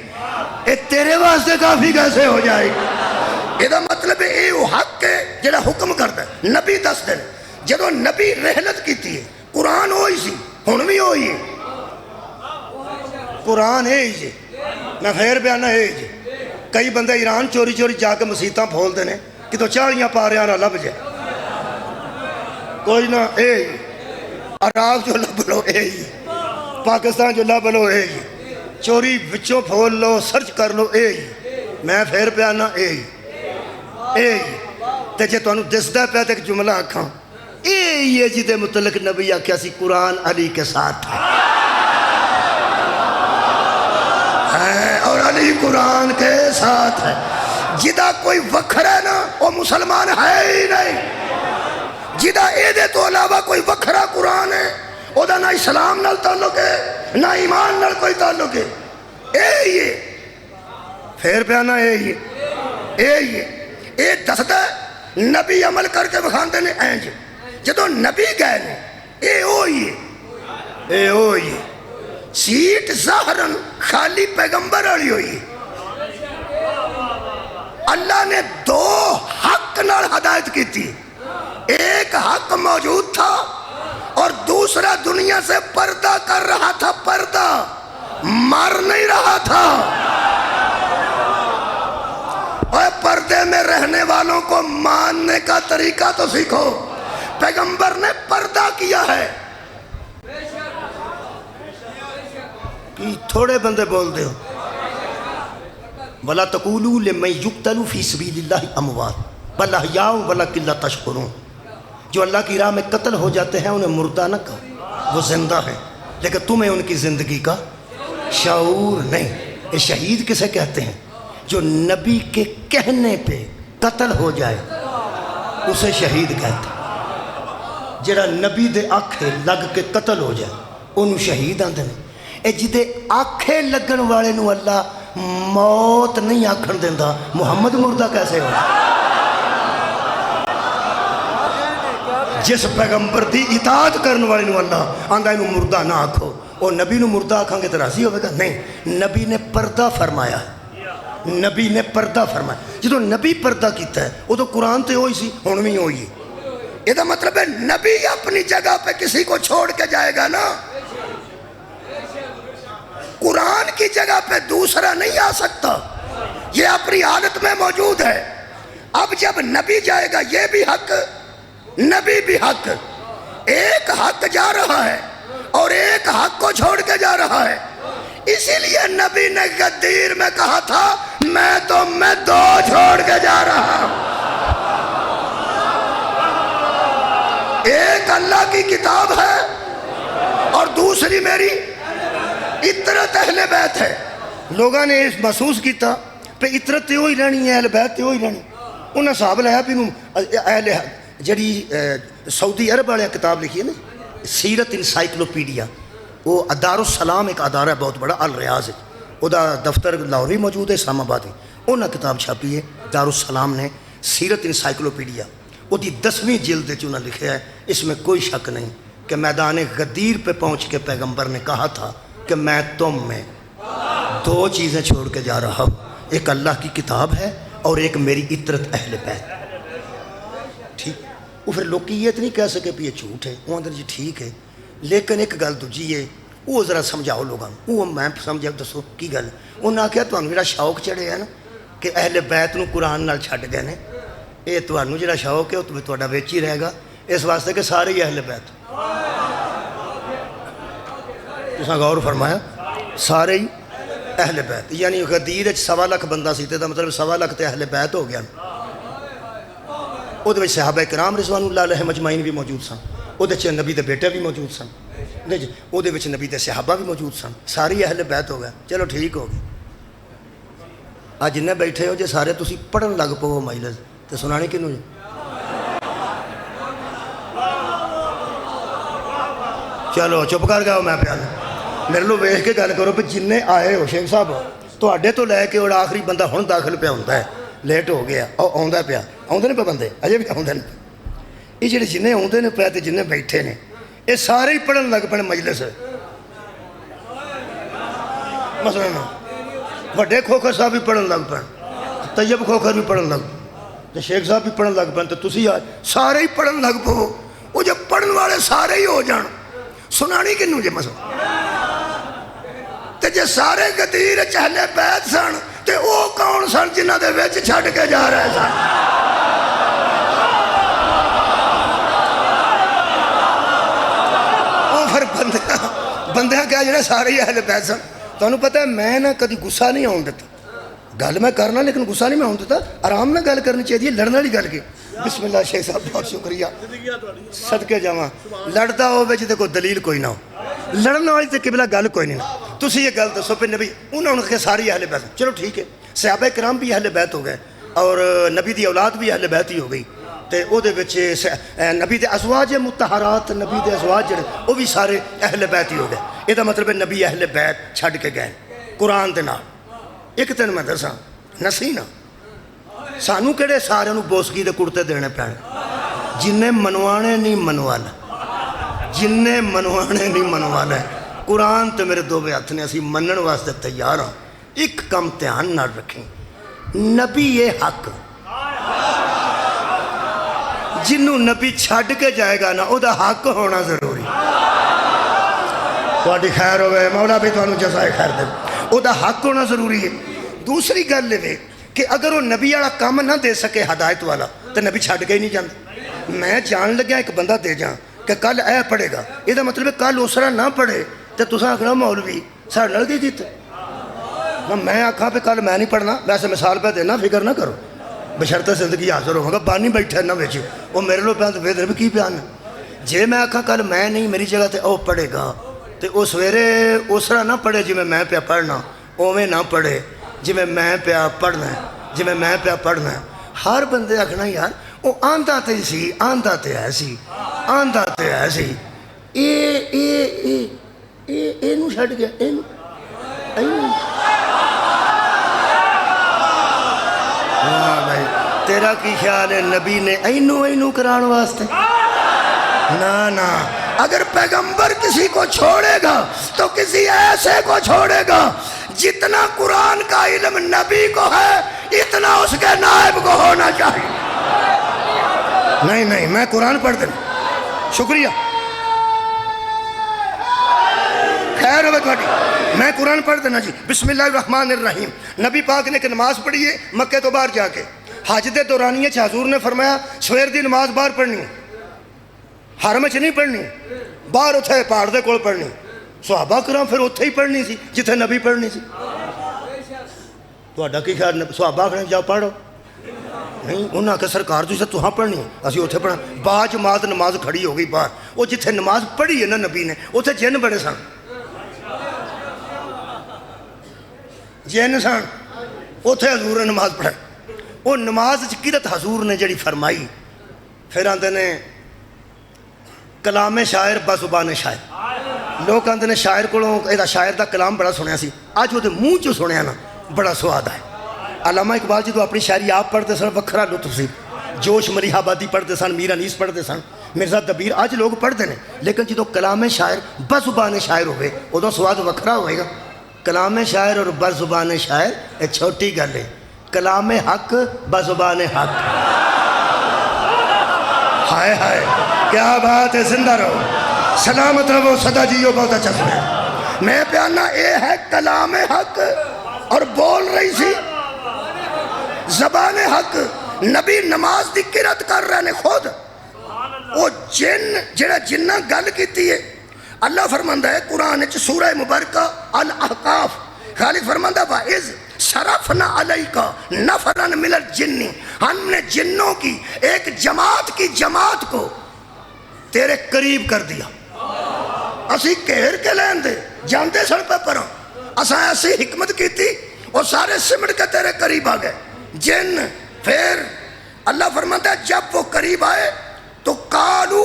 اے تیرے واسطے کافی کیسے ہو جائے گی یہ مطلب ہے اے حق ہے جڑا حکم کرتا ہے نبی دس دن جدو نبی رحلت کیتی ہے قرآن ہوئی سی ہن بھی ہوئی ہے قرآن ہے ہی جی میں پھر بیانہ ہے جی کئی بندے ایران چوری چوری جا کے مسیطاں پھول دینے کہ تو چاڑیاں پاریاں نہ لب جائے کوئی نہ اے جی عراق جو لب لو اے جی پاکستان جو لب لو اے جی چوری بچوں پھول لو سرچ کر لو اے جی میں پھر بیانہ اے جی تے جے تو انہوں دسدہ پہ ایک جملہ آکھاں یہ جی دے متعلق نبی آکھیا سی قرآن علی کے ساتھ تھا اور علی قرآن کے ساتھ ہے جدہ کوئی وکھر ہے نا وہ مسلمان ہے ہی نہیں جدہ ایدے تو علاوہ کوئی وکھرا قرآن ہے وہ دا نہ اسلام نال تعلق ہے نہ ایمان نال کوئی تعلق ہے یہ پھر پیانا یہ دستا ہے نبی عمل کر کے بخاندے نے اینج جدو نبی گئے نے اے ہوئی سیٹ ظاہرن خالی پیغمبر آلی ہوئی اللہ نے دو حق نال ہدایت کی تھی. ایک حق موجود تھا اور دوسرا دنیا سے پردہ کر رہا تھا. پردہ مر نہیں رہا تھا. اور پردے میں رہنے والوں کو ماننے کا طریقہ تو سیکھو. پیغمبر نے پردہ کیا ہے. تھوڑے بندے بولتے ہو وَلَا تَقُولُوا لِمَن يُقْتَلُ فِي سَبِيلِ اللَّهِ أَمْوَاتٌ بَلْ أَحْيَاءٌ وَلَكِن لَا تَشْعُرُونَ. جو اللہ کی راہ میں قتل ہو جاتے ہیں انہیں مردہ نہ کہو, وہ زندہ ہیں, لیکن تمہیں ان کی زندگی کا شعور نہیں. یہ شہید کسے کہتے ہیں؟ جو نبی کے کہنے پہ قتل ہو جائے اسے شہید کہتے ہیں. جڑا نبی دے آنکھیں لگ کے قتل ہو جائے انہوں شہید آندے ہیں. اے جدے آنکھیں لگن والے نو اللہ موت نہیں آکھن دیندہ, محمد مردہ کیسے ہو؟ جس پیغمبر دی اطاعت کرنے والے نو اللہ آنگا انہوں مردہ نہ آکھو. اور نبی نو مردہ آکھاں گے تو راضی ہوئے گا؟ نہیں. نبی نے پردہ فرمایا ہے. نبی نے پردہ فرمایا. جدو نبی پردہ کیتا ہے وہ تو قرآن تے ہوئی سی, ہون بھی ہوئی ہے. یہ تو مطلب ہے نبی اپنی جگہ پہ کسی کو چھوڑ کے جائے گا نا. قرآن کی جگہ پہ دوسرا نہیں آ سکتا. یہ اپنی حالت میں موجود ہے. اب جب نبی جائے گا یہ بھی حق, نبی بھی حق. ایک حق جا رہا ہے اور ایک حق کو چھوڑ کے جا رہا ہے. اسی لیے نبی نے غدیر میں کہا تھا میں دو چھوڑ کے جا رہا ہوں. ایک اللہ کی کتاب ہے اور دوسری میری اطرت اہل بیت ہے. لوگوں نے اس محسوس کیتا پہ اطرت تے ہوئی رہنی ہے, اہل بیت تے ہوئی رہنی. انہیں صاحب لیا بھی اہل جڑی سعودی عرب والے کتاب لکھی ہے نا سیرت انسائکلوپیڈیا, وہ دارالسلام ایک ادارہ ہے بہت بڑا, الریاض ہے. وہ دفتر لاہور بھی موجود ہے, اسلام آباد ہے. انہیں کتاب چھاپی ہے دارالسلام نے سیرت انسائکلوپیڈیا. وہ 10ویں جلد انہوں نے لکھا ہے. اس میں کوئی شک نہیں کہ میدان غدیر پہ پہنچ کے پیغمبر نے کہا تھا کہ میں تم میں دو چیزیں چھوڑ کے جا رہا ہوں, ایک اللہ کی کتاب ہے اور ایک میری اطرت اہل بیت. ٹھیک. وہ پھر لوگ یہ تو نہیں کہہ سکے کہ یہ جھوٹ ہے. وہ اندر جی ٹھیک ہے, لیکن ایک گل دوجی ہے وہ ذرا سمجھاؤ لوگوں. وہ میں سمجھا دسو کی گل. انہوں نے آخیا تمہیں جڑا شوق چڑھے ہے نا کہ اہل بیت نو قرآن نال چھڈ گئے نے, یہ تمہیں جڑا شوق ہے وہ تمہیں وچ ہی رہے گا, اس واسطے کہ سارے ہی اہل بیت. تساں غور فرمایا سارے ہی اہل بیت. یعنی غدیر 1.25 لاکھ بندہ سی تے مطلب 1.25 لاکھ تے اہل بیت ہو گیا. وہ صحابہ کرام رضوان اللہ علیہم اجمعین بھی موجود سن. وہ نبی دے بیٹے بھی موجود سن. وہ نبی دے صحابہ بھی موجود سن. ساری اہل بیت ہو گیا. چلو ٹھیک ہو گیا. آج جنہیں بیٹھے ہو جے سارے تسی پڑھن لگ پو مجلس تو سنانی کنوں جی. چلو چپ کر گیا میں پیال. میرے لو ویخ کے گل کرو پہ جن آئے ہو شیخ صاحب تو تو لے کے اور آخری بندہ ہن داخل پہ ہوتا ہے, لیٹ ہو گیا اور آندا پیا. آتے نہیں پہ بندے اجے بھی آتے ہیں. یہ جڑے جنہیں آتے ہیں پہ تے جنہیں بیٹھے نے یہ سارے ہی پڑھن لگ پے مجلس. مثلا وڈے کھوکھر صاحب بھی پڑھن لگ پے, طیب کھوکھر بھی پڑھن لگ پے, شیخ صاحب بھی پڑھن لگ پے, تو تسی آج سارے ہی پڑھن لگ پو. وہ جب پڑھن والے سارے ہی ہو جان سنانی کنوں جے مثلا. تے جے سارے غدیر اہل بیت سن تے او کون سن جنہاں دے وچ چھڈ کے جا رہے سن. او پھر بندیاں کیا جڑے سارے ہی اہل بیت سن. تانوں پتہ ہے میں نہ کدی غصہ نہیں آن دیتا. گل میں کرنا لیکن غصہ نہیں میں آن دیتا. آرام نہ گل کرنی چاہیے, لڑنے والی گل کی. بسم اللہ شیخ صاحب بہت شکریہ, صدقے جاواں. لڑتا ہوے جے کوئی دلیل کوئی نہ ہو, لڑنے والی تے قبلہ گل کوئی نہیں. تسی یہ گل دسو پہ نبی انہوں نے ساری اہل بیت. چلو ٹھیک ہے, صحابہ کرام بھی اہل بیت ہو گئے اور نبی دی اولاد بھی اہل بیت ہی ہو گئی. تے او دے وچ نبی دے ازواج مطہرات, نبی دے ازواج جڑے وہ بھی سارے اہل بیت ہی ہو گئے. یہ دا مطلب ہے نبی اہل بیت چھڈ کے گئے قرآن دے نال. ایک دن میں دساں نسی نا سانوں کہڑے سارے نوں بوسگی دے کرتے دینے پینے. جنہیں منوانے نہیں منوانا, جنہیں منوانے نہیں منوانا. قرآن تے میرے دو ہاتھ نے اسی منن واسطے تیار ہاں. ایک کم دھیان نال رکھیں, نبی یہ حق جنوں نبی چھڈ کے جائے گا نا او دا حق ہونا ضروری تہاڈی خیر ہوئے مولا بھی تانوں جزائے خیر دے او دا حق ہونا ضروری ہے دوسری گل ہے کہ اگر وہ نبی والا کام نہ دے سکے ہدایت والا تو نبی چھڈ کے ہی نہیں جاندے میں جان لگیا ایک بندہ دے جاں کہ کل اے پڑھے گا یہ دا مطلب ہے کل اس طرح نہ پڑھے تو تساں آکھنا مولوی ساڈے نال کی کیتا میں آکھاں پہ کل میں نہیں پڑھنا ویسے مثال پہ دینا فکر نہ کرو بشرطِ زندگی حاضر ہوگا بانی بیٹھا نہ ویچ وہ میرے لوگ پیان تو ویدر بھی کی پیان جے میں آکھاں کل میں نہیں میری جگہ تے او پڑھے گا تو او سویرے اس طرح نہ پڑھے جی میں پیا پڑھنا اوویں نہ پڑھے جی میں پیا پڑھنا ہے جی میں پیا پڑھنا ہے ہر بندے آکھنا یار وہ آندھا تے سی آندھا تے ہے سی آندھا تے ہے سی اے نو چھڑ گیا اے نو ہاں بھائی تیرا کی خیال ہے نبی نے اینو کران واسطے نا اگر پیغمبر کسی کو چھوڑے گا تو کسی ایسے کو چھوڑے گا جتنا قرآن کا علم نبی کو ہے اتنا اس کے نائب کو ہونا چاہیے نہیں میں قرآن پڑھ دیں شکریہ خیر ہوئے تھوڑی میں قرآن پڑھ دینا جی بسم اللہ الرحمن الرحیم نبی پاک نے کہ نماز پڑھی ہے مکہ تو باہر جا کے حج دے دورانیے حضور نے فرمایا سویر دی نماز باہر پڑھنی حرم چ نہیں پڑھنی باہر اتھے پہاڑ دے کول پڑھنی صحابہ کرام پھر اتھے ہی پڑھنی سی جتھے نبی پڑھنی سی تہاڈا کی خیال صحابہ آکھنے جاؤ پڑھو نہیں انہاں کہ سرکار تو تہاں پڑھنی اسی اتھے پڑھنا با جماعت نماز کھڑی ہو گئی باہر وہ جتھے نماز پڑھی ہے نا نبی نے اتھے جن بڑے سن جن سن اتھے حضور نے نماز پڑھائی وہ نماز قرت حضور نے جڑی فرمائی پھر آندے نے کلام شاعر بزبان شاعر لوگ آندے نے شاعر کو شاعر دا کلام بڑا سنیا سی آج وہ منہ چو سنیا نا بڑا سواد آئے علامہ اقبال جی تو اپنی شاعری آپ پڑھتے سن وکھرا لطف سی جوش مری آبادی پڑھتے سن میر انیس پڑھتے سن مرزا دبیر آج لوگ پڑھتے ہیں لیکن جدو کلام شاعر بزبان شاعر ہوئے ادو سواد وکھرا ہوئے گا کلام شاعر اور بزبان شاعر ایک چھوٹی گل ہے کلام حق بزبان حق ہائے ہائے کیا بات ہے زندہ رہو سلامت رہو سدا جیو بہت اچھا سنے میں پیانا اے ہے کلام حق اور بول رہی سی زبان حق نبی نماز دی قرات کر رہے نے خود وہ جن جڑا جنہ گل کیتی ہے اللہ فرماندہ ہے قرآن سورہ مبارکہ الاحقاف خالق فرماندہ وَإِذْ صَرَفْنَا عَلَيْكَ نَفَرًا مِنَ الْجِنِّ ہم نے جنوں کی ایک جماعت کو تیرے قریب کر دیا اسی گھیر کے لین دے جانتے سڑ پہ پروں اساں ایسی حکمت کی تھی وہ سارے سمٹ کے تیرے قریب آ گئے جن پھر اللہ فرماتا ہے جب وہ قریب آئے تو قالو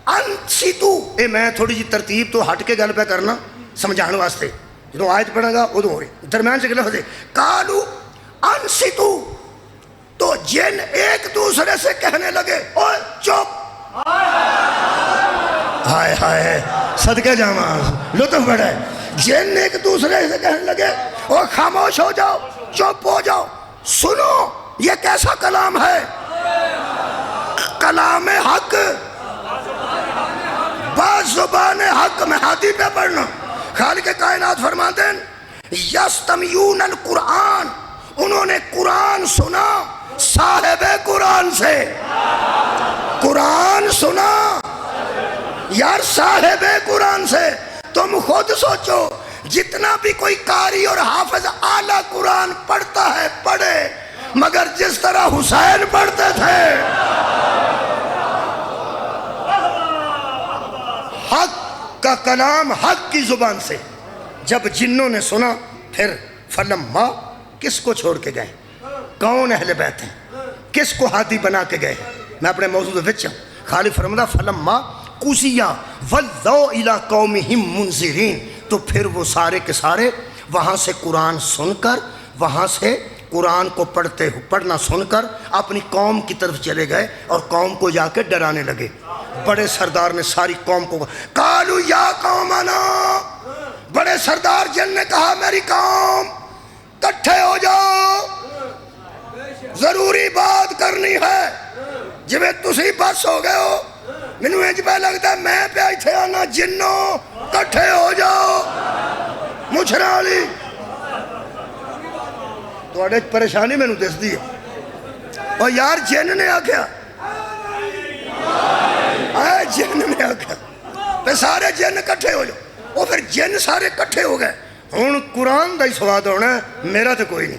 انسیتو اے میں تھوڑی جی ترتیب تو ہٹ کے گل پہ کرنا سمجھانے واسطے جدو آیت پڑھا گا ادو ہو رہی درمیان سے لفظ ہے قالو انسیتو تو جن ایک دوسرے سے کہنے لگے اوہ چپ ہائے ہائے صدقے جامعہ لطف بڑھا ہے جن ایک دوسرے سے کہنے لگے اوہ خاموش ہو جاؤ چپ ہو جاؤ سنو یہ کیسا کلام ہے کلام حق بعض زبان حق میں ہاتھی پہ پڑھنا خالق کائنات فرماتے ہیں یستمیون القرآن انہوں نے قرآن سنا صاحب قرآن سے قرآن سنا یار صاحب قرآن سے تم خود سوچو جتنا بھی کوئی قاری اور حافظ اعلیٰ قرآن پڑھتا ہے پڑھے مگر جس طرح حسین پڑھتے تھے حق کا کلام حق کی زبان سے جب جنوں نے سنا پھر فلما کس کو چھوڑ کے گئے کون اہل بیت ہیں کس کو ہادی بنا کے گئے میں اپنے موضوع وچ خالق فرماتا فلما قُضِیَ وَلَّوْا إِلَىٰ قَوْمِهِمْ مُنذِرِينَ تو پھر وہ سارے کے سارے وہاں سے قرآن سن کر وہاں سے قرآن کو پڑھنا سن کر اپنی قوم کی طرف چلے گئے اور قوم کو جا کے ڈرانے لگے بڑے سردار نے ساری قوم کو قالوا یا قومنا بڑے سردار جن نے کہا میری قوم کٹھے ہو جاؤ ਜਿਵੇਂ ਤੁਸੀਂ ਬਸ ਹੋ ਗਏ ਹੋ, ਮੈਨੂੰ ਇੰਜ ਪੈ ਲੱਗਦਾ ਮੈਂ ਪਿਆ ਇੱਥੇ ਆਣਾ, ਜਿੰਨੋ ਇਕੱਠੇ ਹੋ ਜਾਓ ਮੁਛਰਾਂ ਵਾਲੀ। ਤੁਹਾਡੇ 'ਚ ਪਰੇਸ਼ਾਨੀ ਮੈਨੂੰ ਦਿਸਦੀ ਹੈ। ਉਹ ਯਾਰ ਜਿੰਨ ਨੇ ਆਖਿਆ, ਜਿੰਨ ਨੇ ਆਖਿਆ ਤੇ ਸਾਰੇ ਜਿੰਨ ਇਕੱਠੇ ਹੋ ਜਾਓ। ਉਹ ਫਿਰ ਜਿੰਨ ਸਾਰੇ ਇਕੱਠੇ ਹੋ ਗਏ। ਹੁਣ ਕੁਰਾਨ ਦਾ ਹੀ ਸਵਾਦ ਆਉਣਾ, ਮੇਰਾ ਤਾਂ ਕੋਈ ਨਹੀਂ,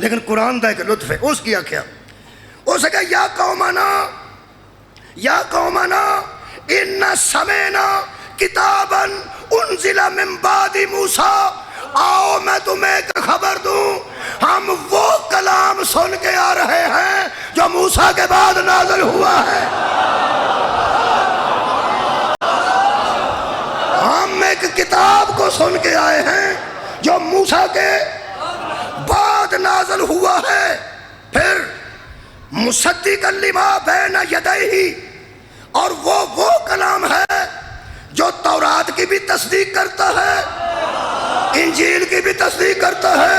لیکن قرآن دا ایک لطف ہے۔ اس کی آخیا اس کہ یا قومنا ان سمعنا کتابا انزل من بعد موسیٰ، آؤ میں تمہیں ایک خبر دوں، ہم وہ کلام سن کے آ رہے ہیں جو موسیٰ کے بعد نازل ہوا ہے۔ ہم ایک کتاب کو سن کے آئے ہیں جو موسیٰ کے بعد نازل ہوا ہے، پھر مصدقا لما بین یدیہ، اور وہ کلام ہے جو تورات کی بھی تصدیق کرتا ہے، انجیل کی بھی تصدیق کرتا ہے،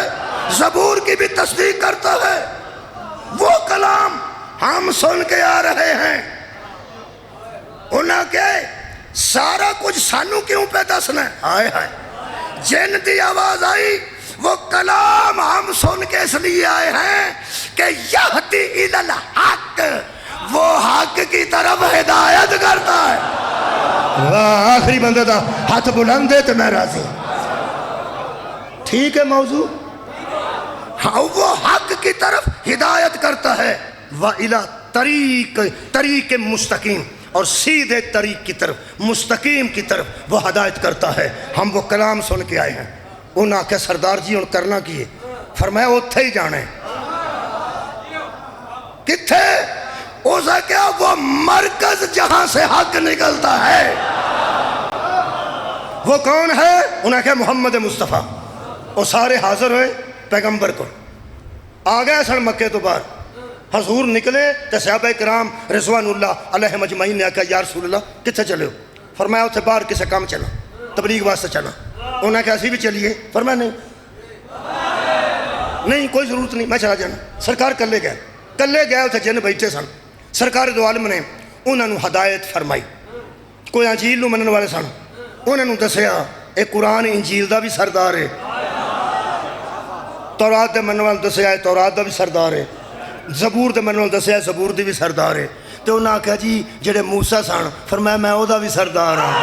زبور کی بھی تصدیق کرتا ہے۔ وہ کلام ہم سن کے آ رہے ہیں۔ انہاں کہ سارا کچھ سانو کیوں پہ دسنا ہے؟ ہائے ہائے، جن دی آواز آئی وہ کلام ہم سن کے اس لیے آئے ہیں کہ یہدی الی الحق، وہ حق کی طرف ہدایت کرتا ہے۔ آخری بندے دا ہاتھ بلند ہے تو میں راضی ہوں۔ ٹھیک ہے موضوع؟ ہاں، وہ حق کی طرف ہدایت کرتا ہے، وَإِلَى طریق مستقیم، اور سیدھے طریق کی طرف، مستقیم کی طرف وہ ہدایت کرتا ہے۔ ہم وہ کلام سن کے آئے ہیں۔ انہاں کہ سردار جی ان کرنا کیے؟ فرمایا اتھے ہی جانے۔ کتھے؟ اسے کیا؟ وہ مرکز جہاں سے حق نکلتا ہے۔ وہ کون ہے؟ انہاں کہ محمد مصطفیٰ۔ وہ سارے حاضر ہوئے پیغمبر کو، آ گئے سن مکے تو باہر، حضور نکلے تو صحابہ کرام رضوان اللہ علیہ مجمعین نے کہا یا رسول اللہ کتھے چلے ہو؟ فرمایا اتھے باہر کسے کام چلا، تبلیغ واسطے چلا۔ انہوں نے کہا اسی بھی چلیے؟ فرمایا نہیں کوئی ضرورت نہیں، میں چلا جانا۔ سرکار کلے گئے اتھے جن بیٹھے سن، سرکار دو عالم نے انہوں نے ہدایت فرمائی۔ کوئی انجیل نو منن والے سن، انہوں نے دسیا اے قرآن انجیل دا بھی سردار ہے، تورات دے منن والے دسیا ہے تورات دا بھی سردار ہے، زبور دے منن والے دسیا ہے زبور دی بھی سردار ہے۔ تو انہوں نے کہا جی جڑے موسیٰ سن، فرمایا میں او دا بھی سردار ہوں۔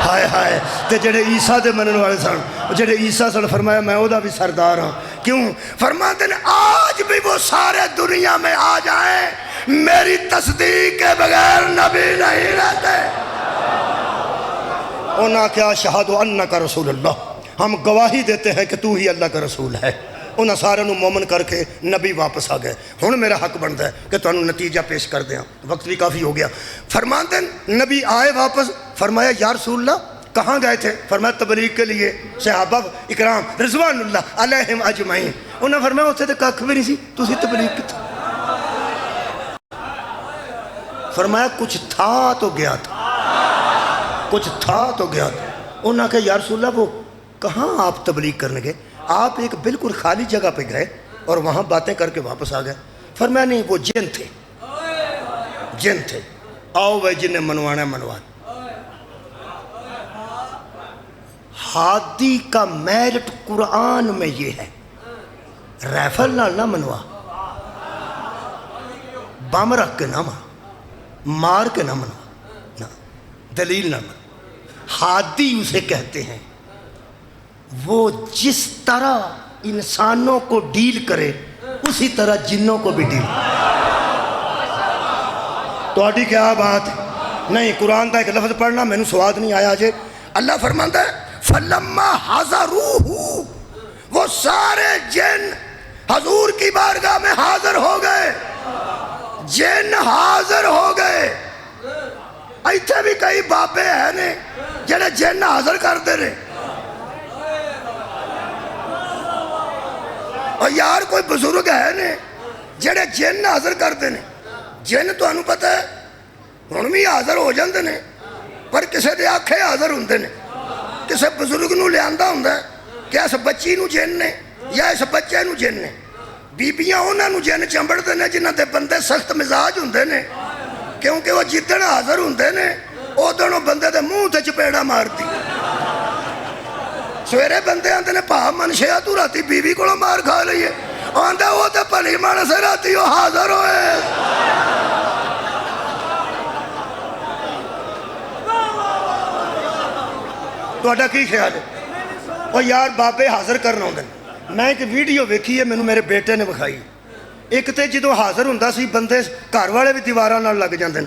ہائے ہائے، تے جڑے عیسیٰ دے منن والے سن، جڑے عیسیٰ سن، فرمایا میں او دا بھی سردار ہوں۔ کیوں؟ فرماتے ہیں آج بھی وہ سارے دنیا میں آ جائیں، میری تصدیق کے بغیر نبی نہیں رہتے۔ انہاں کیا شہاد انک رسول اللہ، ہم گواہی دیتے ہیں کہ تو ہی اللہ کا رسول ہے۔ انہاں سارے نو مومن کر کے نبی واپس آ گئے۔ ہن میرا حق بنتا ہے کہ تانوں نتیجہ پیش کر دیاں، وقت بھی کافی ہو گیا۔ فرماتے ہیں نبی آئے واپس، فرمایا یا رسول اللہ کہاں گئے تھے؟ فرمایا تبلیغ کے لیے۔ صحابہ اکرام رضوان اللہ علیہم اجمعین، انہاں فرمایا اتھے تے ککھ بھی نہیں سی، تسی تبلیغ کیتی؟ فرمایا کچھ تھا تو گیا تھا، کچھ تھا تو گیا تھا۔ انہاں کہا یا رسول اللہ وہ کہاں آپ تبلیغ کرنے گئے؟ آپ ایک بالکل خالی جگہ پہ گئے اور وہاں باتیں کر کے واپس آ گئے۔ فرمایا نہیں وہ جن تھے، جن تھے، آؤ وہ جنہیں منوانا منوان۔ ہادی کا میرٹ قرآن میں یہ ہے، ریفل نہ منوا، بم رکھ کے نہ مار کے نہ منوا، دلیل نہ منوا۔ ہادی اسے کہتے ہیں وہ جس طرح انسانوں کو ڈیل کرے اسی طرح جنوں کو بھی ڈیل کرے۔ تو آٹھی کیا بات ہے؟ نہیں، قرآن دا ایک لفظ پڑھنا میں نے سواد نہیں آیا آجے۔ اللہ فرمانتا ہے فَلَمَّا حَضَرُوهُ، وہ سارے جن حضور کی بارگاہ میں حاضر ہو گئے، جن حاضر ہو گئے۔ ایتھے بھی کئی بابے ہیں نے جنہیں جن حاضر کر دے رہے، اور یار کوئی بزرگ ہے نے جڑے جن حاضر کرتے ہیں۔ جن تو انہوں پتہ ہے ہن بھی حاضر ہو جاندے نے، پر کسے دے آنکھیں حاضر ہوندے نے۔ کسے بزرگ نو لے آندا ہوندا ہے کہ اس بچی نو جن نے یا اس بچے نو جن نے، بیبیاں انہاں نوں جن چمبڑتے ہیں جنہاں دے بندے سخت مزاج ہوندے نے، کیونکہ وہ جدن حاضر ہوندے نے ادن بندے دے منہ تے چپیڑا مارتی. سویرے بندے آندے نے پا منشیا تو راتی بیوی کو مار کھا لئیے، آندہ وہ تے پلی مانس ہے راتی وہ حاضر ہوئے. تو کی خیال ہے؟ وہ یار بابے حاضر کرنا ہوندے. میں ایک ویڈیو ویکھی ہے، مینوں میرے بیٹے نے بکھائی. ایک تے جدو حاضر ہوندا سی بندے گھر والے بھی دیواراں نال لگ جاندے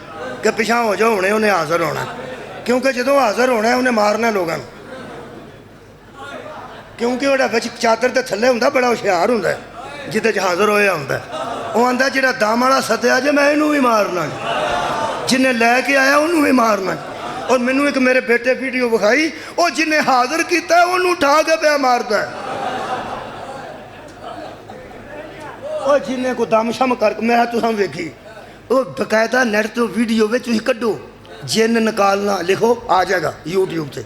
کہ پیچھے ہو جاؤ ہونے انہیں حاضر ہونا، کیونکہ جدو حاضر ہونا ہے انہیں مارنا لوگاں، کیونکہ وہ بچ چادر دے تھلے ہوندا بڑا ہوشیار ہوندا ہے جدے چ حاضر ہویا ہوندا ہے. وہ آندا جڑا دم والا سدیا جے میں انہوں بھی مارنا، جنہیں لے کے آیا انہوں بھی مارنا. اور مینوں ایک میرے بیٹے ویڈیو بکھائی، وہ جنہیں حاضر کیتا ہے انہوں اٹھا کے پیا مارتا ہے. وہ جنہیں کو دم شم کر میں تساں ویکھی، وہ باقاعدہ نیٹ تو ویڈیو میں تسی کڈو جن نکالنا لکھو آ جائے گا یوٹیوب تے.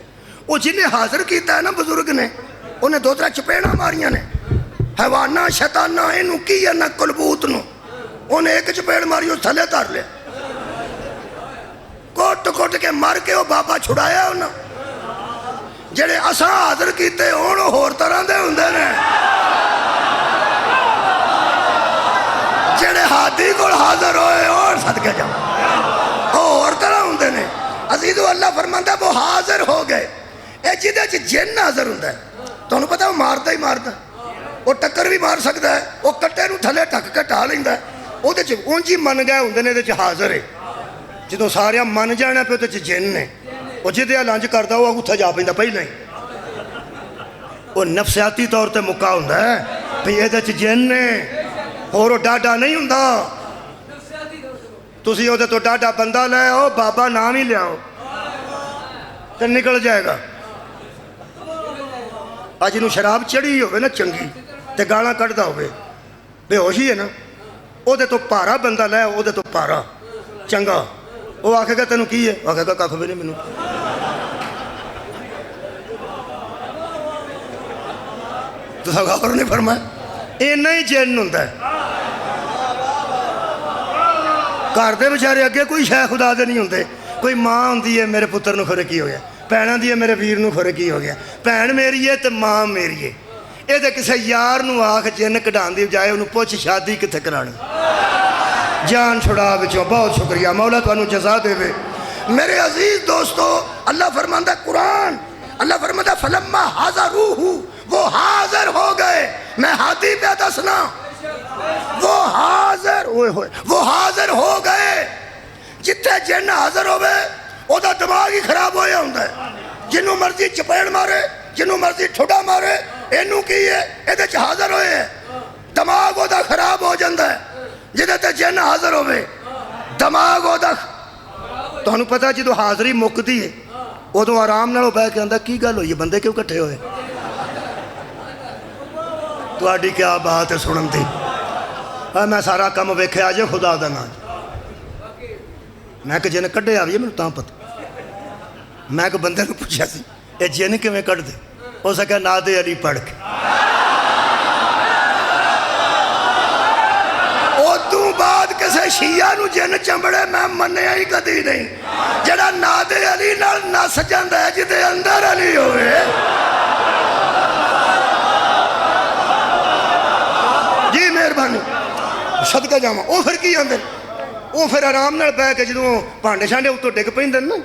وہ جنہیں حاضر کیتا ہے نا بزرگ نے، انہیں دو ترہ چپیڑا ماریاں نے، حیوانہ شیطانہ انہوں کی ہے نا کلبوت نو، انہیں ایک چپیڑ ماری اس تھلے تار لیا، کوٹ کوٹ کے مر کے وہ بابا چھڑایا انہوں. جڑے اساں حاضر کیتے انہوں ہور طرح دے ہوندے نے، جڑے ہادی کو حاضر ہوئے اور صدقے جاؤ اور طرح ہوندے نے. عزیزو اللہ فرماندا وہ حاضر ہو گئے. اے جدے چ جن حاضر ہوندا ہے تو انہوں پتہ وہ مارتا ہی مارتا، وہ ٹکر بھی مار سکتا ہے، وہ کٹے نو تھلے ٹک کے ٹا لیندا ہے. وہ دے چ اونجی من گئے ہوندے نے دے چ حاضر ہے. جدوں سارے من جانا پہ دے چ جن نے، وہ جدے لنج کردا وہ اتھے جا پیندا پہلے ہی. وہ نفسیاتی طور تے مکا ہوندا ہے بھئی اے دے چ جن نے، اور وہ ڈاڈا نہیں ہوندا. تسی او دے تو ڈاڈا بندہ لے آؤ، بابا نام ہی لے آؤ تے نکل جائے گا. آج انہوں شراب چڑھی ہوئے نا چنگی تے گالاں کٹدا ہوئے، بے ہوشی ہے نا، او دے تو پارا بندہ لے او دے تو پارا چنگا. وہ آکھے گا تینوں کی ہے؟ آکھے گا ککھ بھی نہیں مینوں. تو غور نہیں فرمایا اینا ہی جن ہوندا ہے. گھر دے بیچارے اگے کوئی شے خدا دے نہیں ہوندے. کوئی ماں ہوندی ہے میرے پتر نو کھرے کی ہو گیا، بھیناں دی ہے میرے ویر نو کھرے کی ہو گیا، بھین میری ہے تے ماں میری ہے. اے تے کسے یار نو آکھ جن کڈھان دی بجائے انہوں پوچھ شادی کتے کرانی. جان چھڑا بچوں. بہت شکریہ، مولا تانوں جزا دے وے. میرے عزیز دوستو، اللہ فرماندا قرآن، اللہ فرماندا فلما حاضروہ، وہ حاضر ہو گئے. میں ہادی پہ دسنا، وہ حاضر ہو گئے. جتھے جن حاضر ہوئے او دا دماغ ہی خراب ہویا ہوندا ہے. جنوں مرضی چپیڑ مارے، جنوں مرضی ٹھڈا مارے، اینوں کی ہے اے دے چ حاضر ہوئے ہیں، دماغ او دا خراب ہو جاندا ہے. جدے تے جن حاضر ہوئے دماغ او دا. تانوں پتہ جدوں حاضری مکدی ہے ادوں آرام نال بیٹھ کے آندا کی گل ہوئی ہے، بندے کیوں کٹھے ہوئے؟ تہاڈی کیا بات ہے سنن دی. میں سارا کم ویکھیا جے خدا دا نام. میں کہ جن کڈیا بھی مینوں تاں پتہ. میں کہ بندے نوں پوچھیا سی اے جن کیویں کڈ دے؟ ہو سکیا ناد علی پڑھ کے. ادوں بعد کسے شیعہ نو جن چمبڑے میں منیا ہی کدی نہیں. جڑا ناد علی نال نس جاندا ہے جدے اندر علی ہوئے. جی مہربانی، صدقہ جاواں. وہ پھر کی آندے؟ وہ پھر آرام نال بیٹھ کے جدوں بھانڈے شانڈے اتوں ڈگ پیندے نا،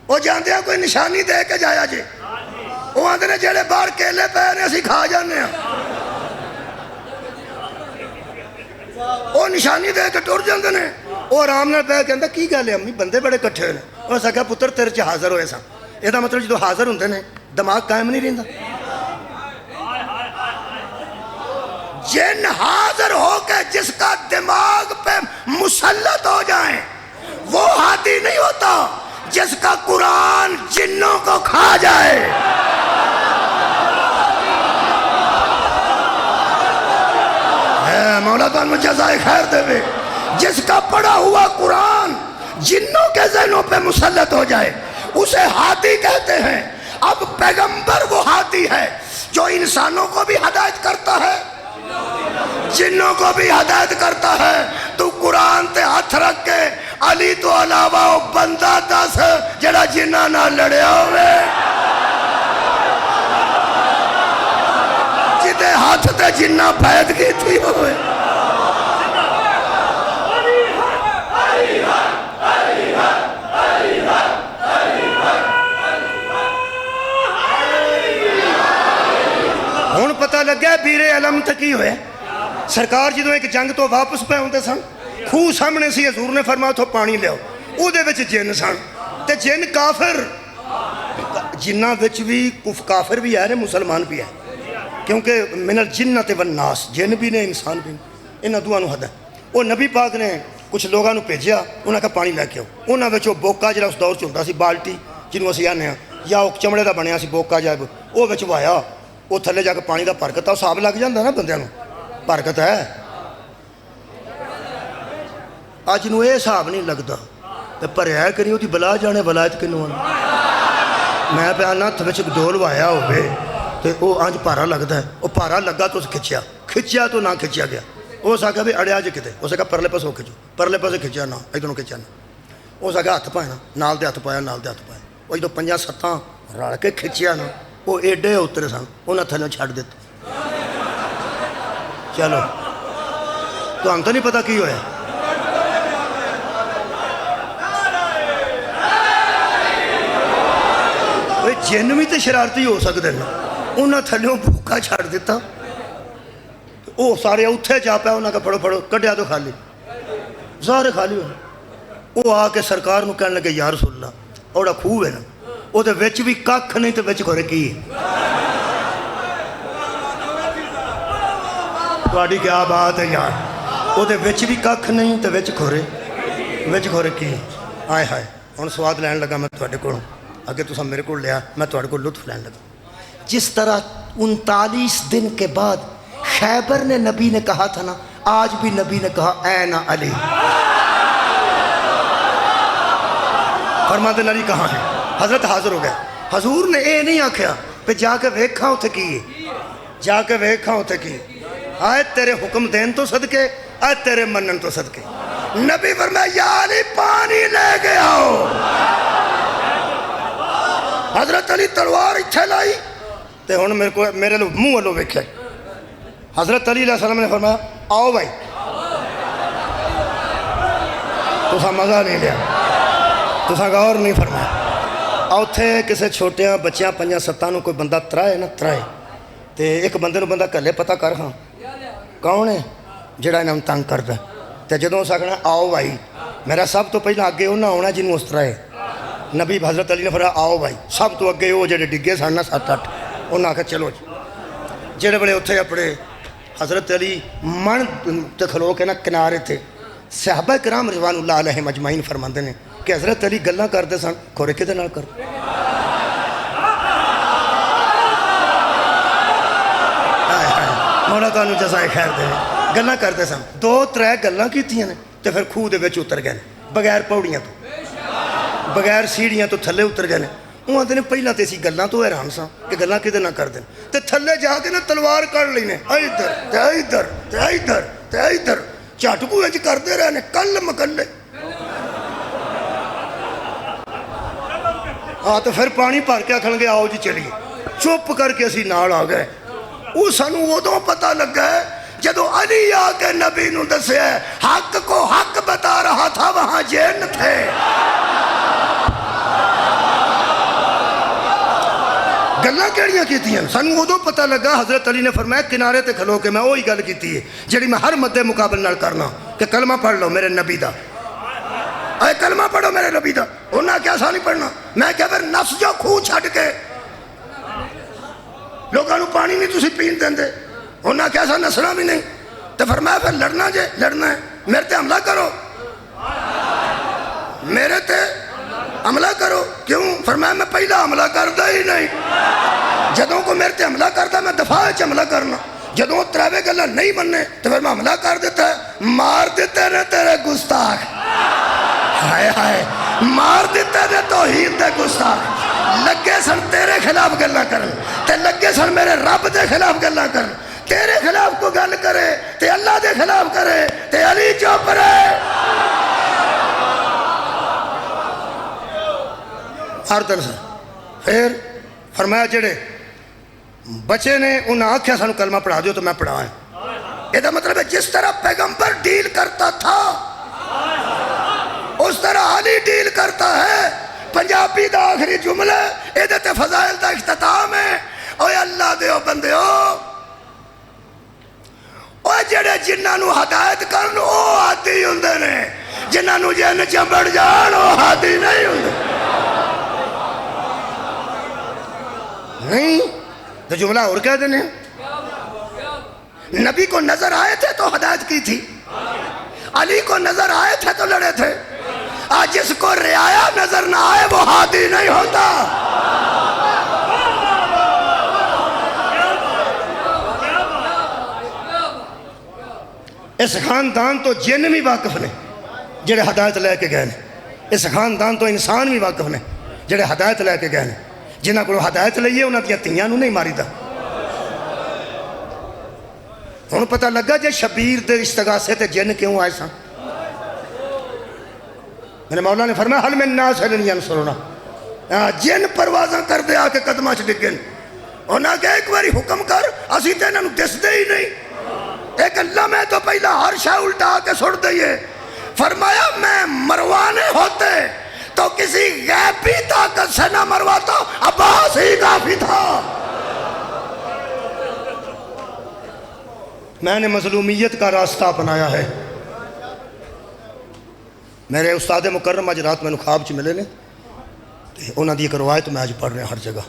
وہ جاندے ہیں کوئی نشانی دے کے جایا جے. وہ آندے نے جڑے باہر کیلے پے نے اسی کھا جانے ہیں. وہ نشانی دے کے ٹر جاندے نے. وہ آرام نال بیٹھ کے آندا کی گل ہے امی بندے بڑے کٹھے ہوئے نے. وہ سکیا پتر تیرے چ حاضر ہوئے سن. یہ مطلب جدوں حاضر ہوندے نے دماغ قائم نہیں رہندا. جن حاضر ہو کے جس کا دماغ پہ مسلط ہو جائیں وہ ہادی نہیں ہوتا جس کا قرآن جنوں کو کھا جائے. مولا تعالیٰ جزائے خیر دے وے. جس کا پڑھا ہوا قرآن جنوں کے ذہنوں پہ مسلط ہو جائے اسے ہادی کہتے ہیں. اب پیغمبر وہ ہادی ہے جو انسانوں کو بھی ہدایت کرتا ہے جنوں کو بھی ہدایت کرتا ہے. تو قرآن تے ہاتھ رکھ کے علی تو علاوہ وہ بندہ دس جڑا جنہ نہ لڑیا ہوئے, جدے ہاتھ تے جنہ بیعت کی تھی ہوئے. ہن پتہ لگا بیر علم تے کی ہوئے. سرکار جدوں ایک جنگ تو واپس پہ ہوندے سن, خوہ سامنے سی, حضور نے فرمایا اتھوں پانی لیاؤ, او دے وچ جن سن تے جن کافر, جنہ وچ بھی کافر بھی ہے مسلمان بھی ہے, کیونکہ من الجنۃ والناس, جن بھی نے انسان بھی نے, انہاں دوواں نوں حد ہے. وہ نبی پاک نے کچھ لوگاں نوں بھیجیا, انہاں کہا پانی لے کے آؤ. انہاں وچ وہ بوکا جڑا اس دور چ ہوندا سی, بالٹی جنوں اسی آنے ہاں, یا وہ چمڑے دا بنیا سی بوکا جا, وہ وچ وایا, وہ تھلے جا کے پانی دا برکت, حساب لگ جاندا نا بندیاں نوں, برکت ہے. اج نوں اے حساب نہیں لگدا تے پریا کری وہ بلا جانے ولایت کنوں آ. میں پہ آنا ہتھ وچ ڈول وایا ہوئے تے وہ انج پارا لگدا ہے, وہ پارا لگا تو کھچیا تو نہ کھچیا گیا. اس آگیا بھی اڑیا جے کتے, اس کہا پرلے پاسوں کھچو, پرلے پاسے کھچیا نہ ادھروں کھچیا نہ. اس آگیا ہاتھ پایا نال دے ہاتھ پایا, نال دے ہاتھ پایا. وہ جدوں 5-7 رل کے کھچیا نا, وہ ایڈے اترے سن, انہاں تھلے چھڈ دتے. چلو تو ہم تو نہیں پتہ کی ہویا. جن بھی تو شرارتی ہو سکتے ہیں, انہاں تھلیوں بھوکا چھڑ دیتا, وہ سارے اتھے جا پیا, انہاں کا پڑھو کڈیا تو خالی, سارے خالی ہوئے. وہ آ کے سرکار نوں کہنے لگے یا رسول اللہ, اوڑا خوہ ہے نا, وہ دے وچ بھی ککھ نہیں تے وچ کھورے کی ہے. تہاڈی کیا بات ہے یار, وہ دے وچ بھی ککھ نہیں تے وچ کھورے کی. آئے ہائے, ہن سواد لین لگا میں تہاڈے کولوں, اگر تسا میرے کو لیا, میں تہاڈے کو لطف لین لگا. جس طرح 39 دن کے بعد خیبر نے نبی نے کہا تھا نا, آج بھی نبی نے کہا این علی, فرماتے علی کہاں ہے. حضرت حاضر ہو گئے. حضور نے اے نہیں آکھیا پہ جا کے ویکھاں اتھے کی, جا کے ویکھاں اتھے کی, آئے تیرے حکم دین تو صدقے, آئے تیرے منن تو صدقے. نبی فرمایا یا علی پانی لے کے آؤ. حضرت علی تلوار اتھے لائی تے ہن میرے منہ والوں ویکھیا. حضرت علی علیہ السلام نے فرمایا آؤ بھائی, تسا مزہ نہیں لیا, تسا غور نہیں فرمایا. اوتھے کسے چھوٹیاں بچیاں 5-7 نوں کوئی بندہ ترائے نا, ترائے تے ایک بندے نوں بندہ کلے پتہ کر ہاں کون ہے جڑا انہاں تنگ کردا, تے جدوں اس آکھنا آؤ بھائی, میرا سب تو پہلے اگے انہاں آنا جنوں اس طرح ہے. نبی حضرت علی نے فرمایا آؤ بھائی, سب تو اگے وہ جڑے ڈگے سن نا 7-8, انہاں آکھیا چلو جی. جڑے بڑے اتھے اپنے حضرت علی من تے کھلو کے نا کنارے تھے, صحابہ کرام رضوان اللہ علیہم اجمعین فرماندے نے کہ حضرت علی گلاں کردے سن, کھورے کدے نال کر. مولا تانوں جزائے خیر دے, گلاں کردے سن, 2-3 گلاں کیتیاں نے تے پھر خوہ دے وچ اتر گئے نے, بغیر پوڑیاں تو, بغیر سیڑھیاں تو تھلے اتر گئے نے. وہ آتے نے پہلا تے اسی گلاں تو حیران سا کہ گلاں کدے نہ کر دیں, تے تھلے جا کے نا تلوار کر لی نے, ادھر تے ادھر تے ادھر تے ادھر, چاٹکو انج کردے رہے نے کل مکلے. ہاں تو پھر پانی بھر کے آکھن گے آؤ جی چلیے, چپ کر کے اسی نال آ گئے. وہ سانوں ادوں پتہ لگا ہے جدو علی آ کے نبی نوں دسیا حق کو حق بتا رہا تھا, وہاں جن تھے. گلاں کیڑیاں کیتیاں سانوں ادوں پتہ لگا. حضرت علی نے فرمایا کنارے تے کھلو کے میں وہی گل کیتی ہے جڑی میں ہر مدے مقابل نال کرنا کہ کلمہ پڑھ لو میرے نبی دا, اے کلمہ پڑھو میرے نبی دا. انہاں کیا سا نہیں پڑھنا, میں کیا پھر نس جو خوہ چھڈ کے لوگاں نوں پانی نہیں تسی پین دیندے, انہاں کیا سا نسنا بھی نہیں. تو فرمایا پھر لڑنا جے, لڑنا ہے میرے تے حملہ کرو, میرے تے حملہ کرو. کیوں؟ فرمایا میں پہلا حملہ کردا ہی نہیں, جدوں کو میرے تے حملہ کردا میں دفاع وچ حملہ کرنا, جدوں تراوے گلاں نہیں مننے تو پھر میں حملہ کر دیتا ہے. مار دیتے نے تیرے گستاخ, ہائے ہائے, مار دیتے نے توحید دے گستاخ. لگے سن تیرے خلاف گلاں کرن تے لگے سن میرے رب دے خلاف گلاں کرن تیرے خلاف کو گل کرے تے اللہ دے خلاف کرے تے علی چپ رہے آردن سے پھر فرمایا جڑے بچے نے انہاں آکھیا سانو کلمہ پڑھا دیو تو میں پڑھائیں یہ دا مطلب ہے جس طرح پیغمبر ڈیل کرتا تھا اس طرح علی ڈیل کرتا ہے پنجابی دا آخری جملہ ایدت فضائل دا اختتام ہے اوے اللہ دیو بندیو اوے جڑے جنہاں نو ہدایت کرن او ہادی ہوندے نے جنہاں نو جن چمبڑ جان او ہادی نہیں ہوندے نہیں تو جملہ اور کہہ دینے نبی کو نظر آئے تھے تو ہدایت کی تھی علی کو نظر آئے تھے تو لڑے تھے آج جس کو رعایا نظر نہ آئے وہ ہادی نہیں ہوتا اس خاندان تو جن بھی واقف نے جڑے ہدایت لے کے گئے ہیں اس خاندان تو انسان بھی واقف نے جڑے ہدایت لے کے گئے ہیں جنہاں کو ہدایت لئیے انہاں دیا تیاں نو نہیں ماری دا انہوں پتہ لگا جے شبیر دے استغاثے تے جن کیوں آئے سان میرے مولا نے فرمایا حل من ناس حلن ینصرنا جن پروازاں کر دے آکے قدمہ چ ڈگن انہاں کہ ایک باری حکم کر اسی تے انہوں دس دے ہی نہیں ایک اللہ میں تو پہلا ہر شاہ الٹا آکے سڑ دئیے فرمایا میں مروانے ہوتے تو کسی غیبی طاقت سے نہ مرواتا عباس ہی کافی تھا میں نے مظلومیت کا راستہ اپنایا ہے میرے استاد مکرم آج رات میں نے خواب چ ملے نے انہوں نے ایک روایت میں آج پڑھ رہے ہیں ہر جگہ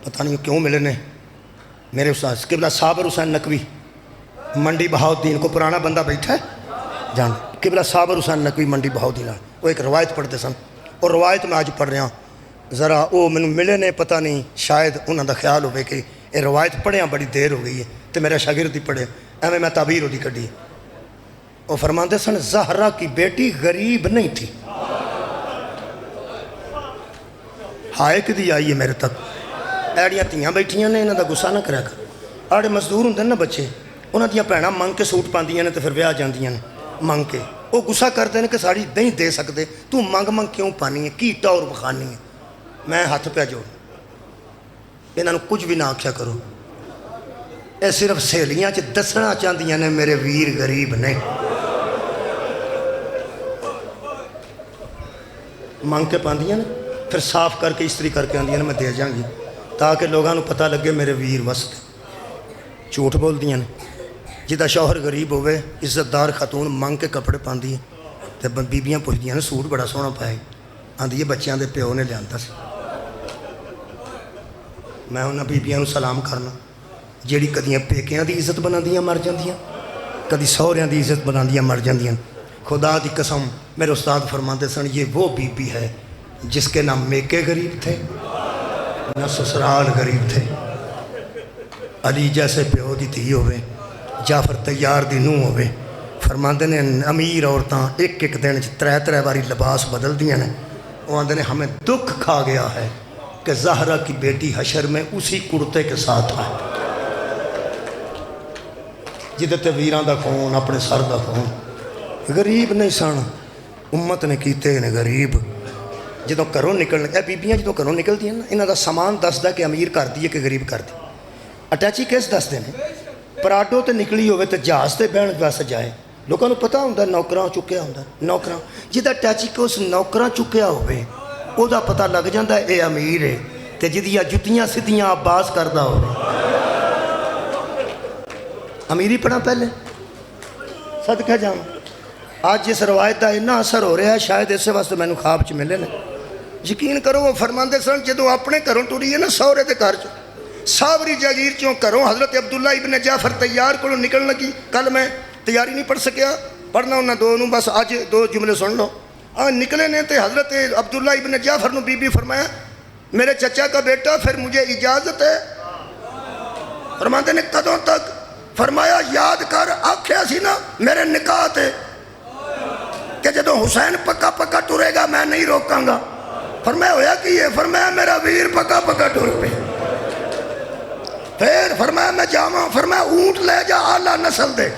پتہ نہیں کیوں ملے نے میرے استاد قبلہ صابر حسین نقوی منڈی بہاؤدین کو پرانا بندہ بیٹھا ہے جان قبلہ صابر حسین نقوی منڈی بہاؤدین وہ ایک روایت پڑھتے سن اور روایت میں آج پڑھ رہے ہیں ذرا وہ میں ملے نے پتہ نہیں شاید انہوں دا خیال ہوئے کہ یہ روایت پڑھے ہیں بڑی دیر ہو گئی ہے تو میرا شاگرد ہی پڑھے ایویں میں تعبیر ہو دی کڈی وہ فرماندے سن زہرا کی بیٹی غریب نہیں تھی ہائے کدی آئی ہے میرے تک ایڑیاں تیاں بیٹھیاں نے انہوں دا گسا نہ کریا کر آڑے مزدور ہوندے نا بچے انہوں دیاں بھیناں منگ کے سوٹ پاندیاں نے تو پھر ویاہ جاندیاں نے منگ کے وہ گسا کرتے ہیں کہ ساڑی نہیں دے سکتے تو منگ منگ کیوں پانی ہے کی ٹور بخانی ہے میں ہاتھ پہ جوڑ انہوں کچھ بھی نہ آکھیا کرو اے صرف سہیلیاں چ دسنا چاہدیاں نے میرے ویر غریب نے منگ کے پاندیاں نے پھر صاف کر کے استری کر کے آندیاں نے میں دے جاؤں گی تاکہ لوگاں نو پتہ لگے میرے ویر وسط جھوٹ بول دیاں نے جدہ شوہر غریب ہوئے عزت دار خاتون منگ کے کپڑے پاندی ہیں تو بیبیاں پوچھدیاں نے سوٹ بڑا سونا پائے آندی ہے بچیاں دے پیو نے لیاندا سی میں انہاں بیبیاں نو سلام کرنا جیڑی کدیاں پیکیاں دی عزت بنا دیاں مر جاندیاں کدی سوہریاں دی عزت بنا دیاں مر جاندیاں خدا دی قسم میرے استاد فرماتے سن یہ وہ بی بی ہے جس کے نہ میکے غریب تھے نہ سسرال غریب تھے علی جیسے پیو دی تھی ہوئے جعفر تیار دی نو ہوئے فرماندے نے امیر عورتاں ایک ایک دن ترے ترے باری لباس بدل دیاں نے وہ آندے نے ہمیں دکھ کھا گیا ہے کہ زہرا کی بیٹی حشر میں اسی کرتے کے ساتھ آئے جدتے ویران دا خون اپنے سر دا خون غریب نہیں سن امت نے کیتے نے غریب جدوں کروں نکلنے اے بیبیاں جدوں کروں نکل دیا نا انہاں دا سامان دس دا کہ امیر کر دی ہے کہ غریب کر دی اٹیچی کیس دس دینے پراڈو تے نکلی ہوئے تے جہاز تے بہن ویسے جائے لوگوں نے پتا ہوندہ نوکراں چکیا ہوندہ نوکراں جدہ اٹیچی کو اس نوکراں چکیا ہوئے او دا پتہ لگ جاندہ اے امیر ہے تے جدیاں جتیاں سدیاں عباس کردہ ہوئے امیری پڑھا پہلے صدقہ جاؤں آج جس روایت دا اتنا اثر ہو رہا ہے شاید اسے واسطے میں نے خواب چ ملے نا یقین کرو وہ فرماندے سن جدوں اپنے گھروں ٹری ہے نا سورے دے گھر چ ساوری جاگیر چوں کروں حضرت عبداللہ ابن جعفر تیار کو نکل لگی کل میں تیاری نہیں پڑھ سکیا پڑھنا انہاں دونوں بس آج دو جملے سن لو نکلے نے تے حضرت عبداللہ ابن جعفر نے بی بی فرمایا میرے چچا کا بیٹا پھر مجھے اجازت ہے فرماندے نے کدوں تک فرمایا یاد کر آکھیا سی نا میرے نکاح تے کہ جدوں حسین پکا پکا ٹرے گا میں نہیں روکاں گا فرمایا ہویا کہ یہ؟ فرمایا میرا ویر پکا پکا ٹر پہ. پھر فرمایا میں جاواں. فرمایا اونٹ لے جا آلہ نسل دے،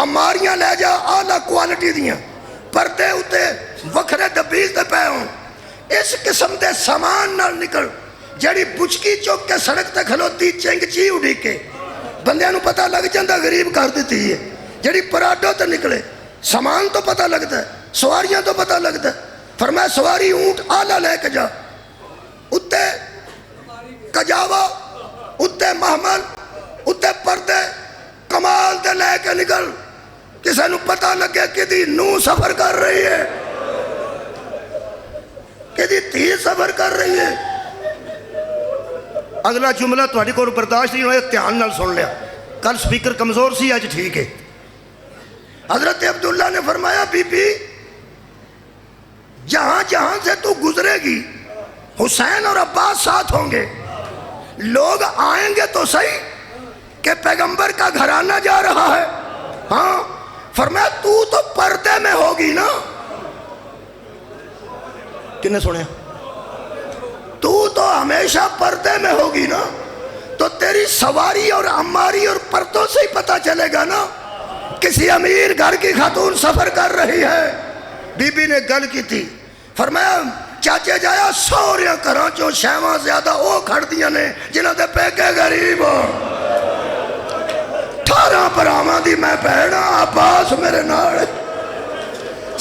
اماریاں لے جا آلہ کوالٹی دیاں، پردے اتے وکھرے دبیز دے پے ہوں. اس قسم دے سامان نال نکل جڑی بچکی چوک کے سڑک تے کھلوتی چنگ چی اڑی کے بندیاں نو پتہ لگ جاندہ غریب کر دیتی ہے. جڑی پراڈو تے نکلے سامان تو پتہ لگتا ہے، سواریاں تو پتہ لگتا ہے. فرمایا سواری اونٹ آلہ لے کے جا، اتے کجاوا، اتے محمل، اتے پردے کمال دے لے کے نکل. کسے نو پتہ لگے کہ دی نو سفر کر رہی ہے، کہ دی تھی سفر کر رہی ہے. اگلا جملہ تھوڑی کو برداشت نہیں ہوئے، دھیان نال سن لیا. کل سپیکر کمزور سی، آج ٹھیک ہے. حضرت عبداللہ نے فرمایا بی بی جہاں جہاں سے تو گزرے گی حسین اور عباس ساتھ ہوں گے. لوگ آئیں گے تو صحیح کہ پیغمبر کا گھرانہ جا رہا ہے. ہاں فرمایا تو پردے میں ہوگی نا. کنے سنے؟ تو ہمیشہ پردے میں ہوگی نا، تو تیری سواری اور عماری اور پردوں سے ہی پتہ چلے گا نا کسی امیر گھر کی خاتون سفر کر رہی ہے. بی بی نے گل کی تھی. فرمایا چاچے جایا سوریاں کراں چو شیواں زیادہ او کھڑ دیاں نے جنہاں دے پیکے غریب ہو. 18 پراواں دی میں بہنا، عباس میرے نال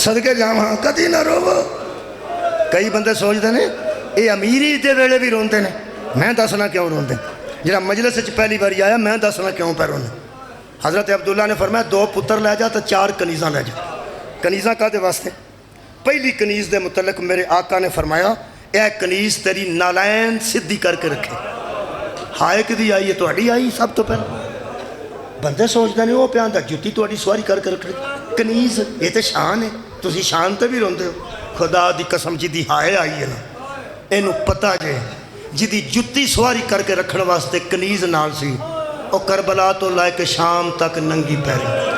صدقے جاواں کدی نہ روو. کئی بندے سوچتے ہیں یہ امیری دے ویلے بھی روندے نے. میں دسنا کیوں روندے؟ جڑا مجلس وچ پہلی باری آیا میں دسنا کیوں پہ روندے. حضرت عبداللہ نے فرمایا 2 پتر لے جا تو 4 کنیزاں لے جا. کنیزاں کا دے واسطے؟ پہلی کنیز دے متعلق میرے آقا نے فرمایا اے کنیز تیری نالین سدھی کر کے رکھے. ہائے کدی آئی ہے؟ تہاڈی آئی سب تو پہلے. بندے سوچتے ہیں وہ پہ آندا جُتی تہاڈی سواری کر کے رکھ رہی. کنیز یہ تو شان ہے، تسی شان تے بھی روندے ہو. خدا دی قسم جی دی ہائے آئی ہے نا اینو پتہ جے جی دی جُتی سواری کر کے رکھن واسطے کنیز نال سی، او کربلا تو لائے کے شام تک ننگی پیری.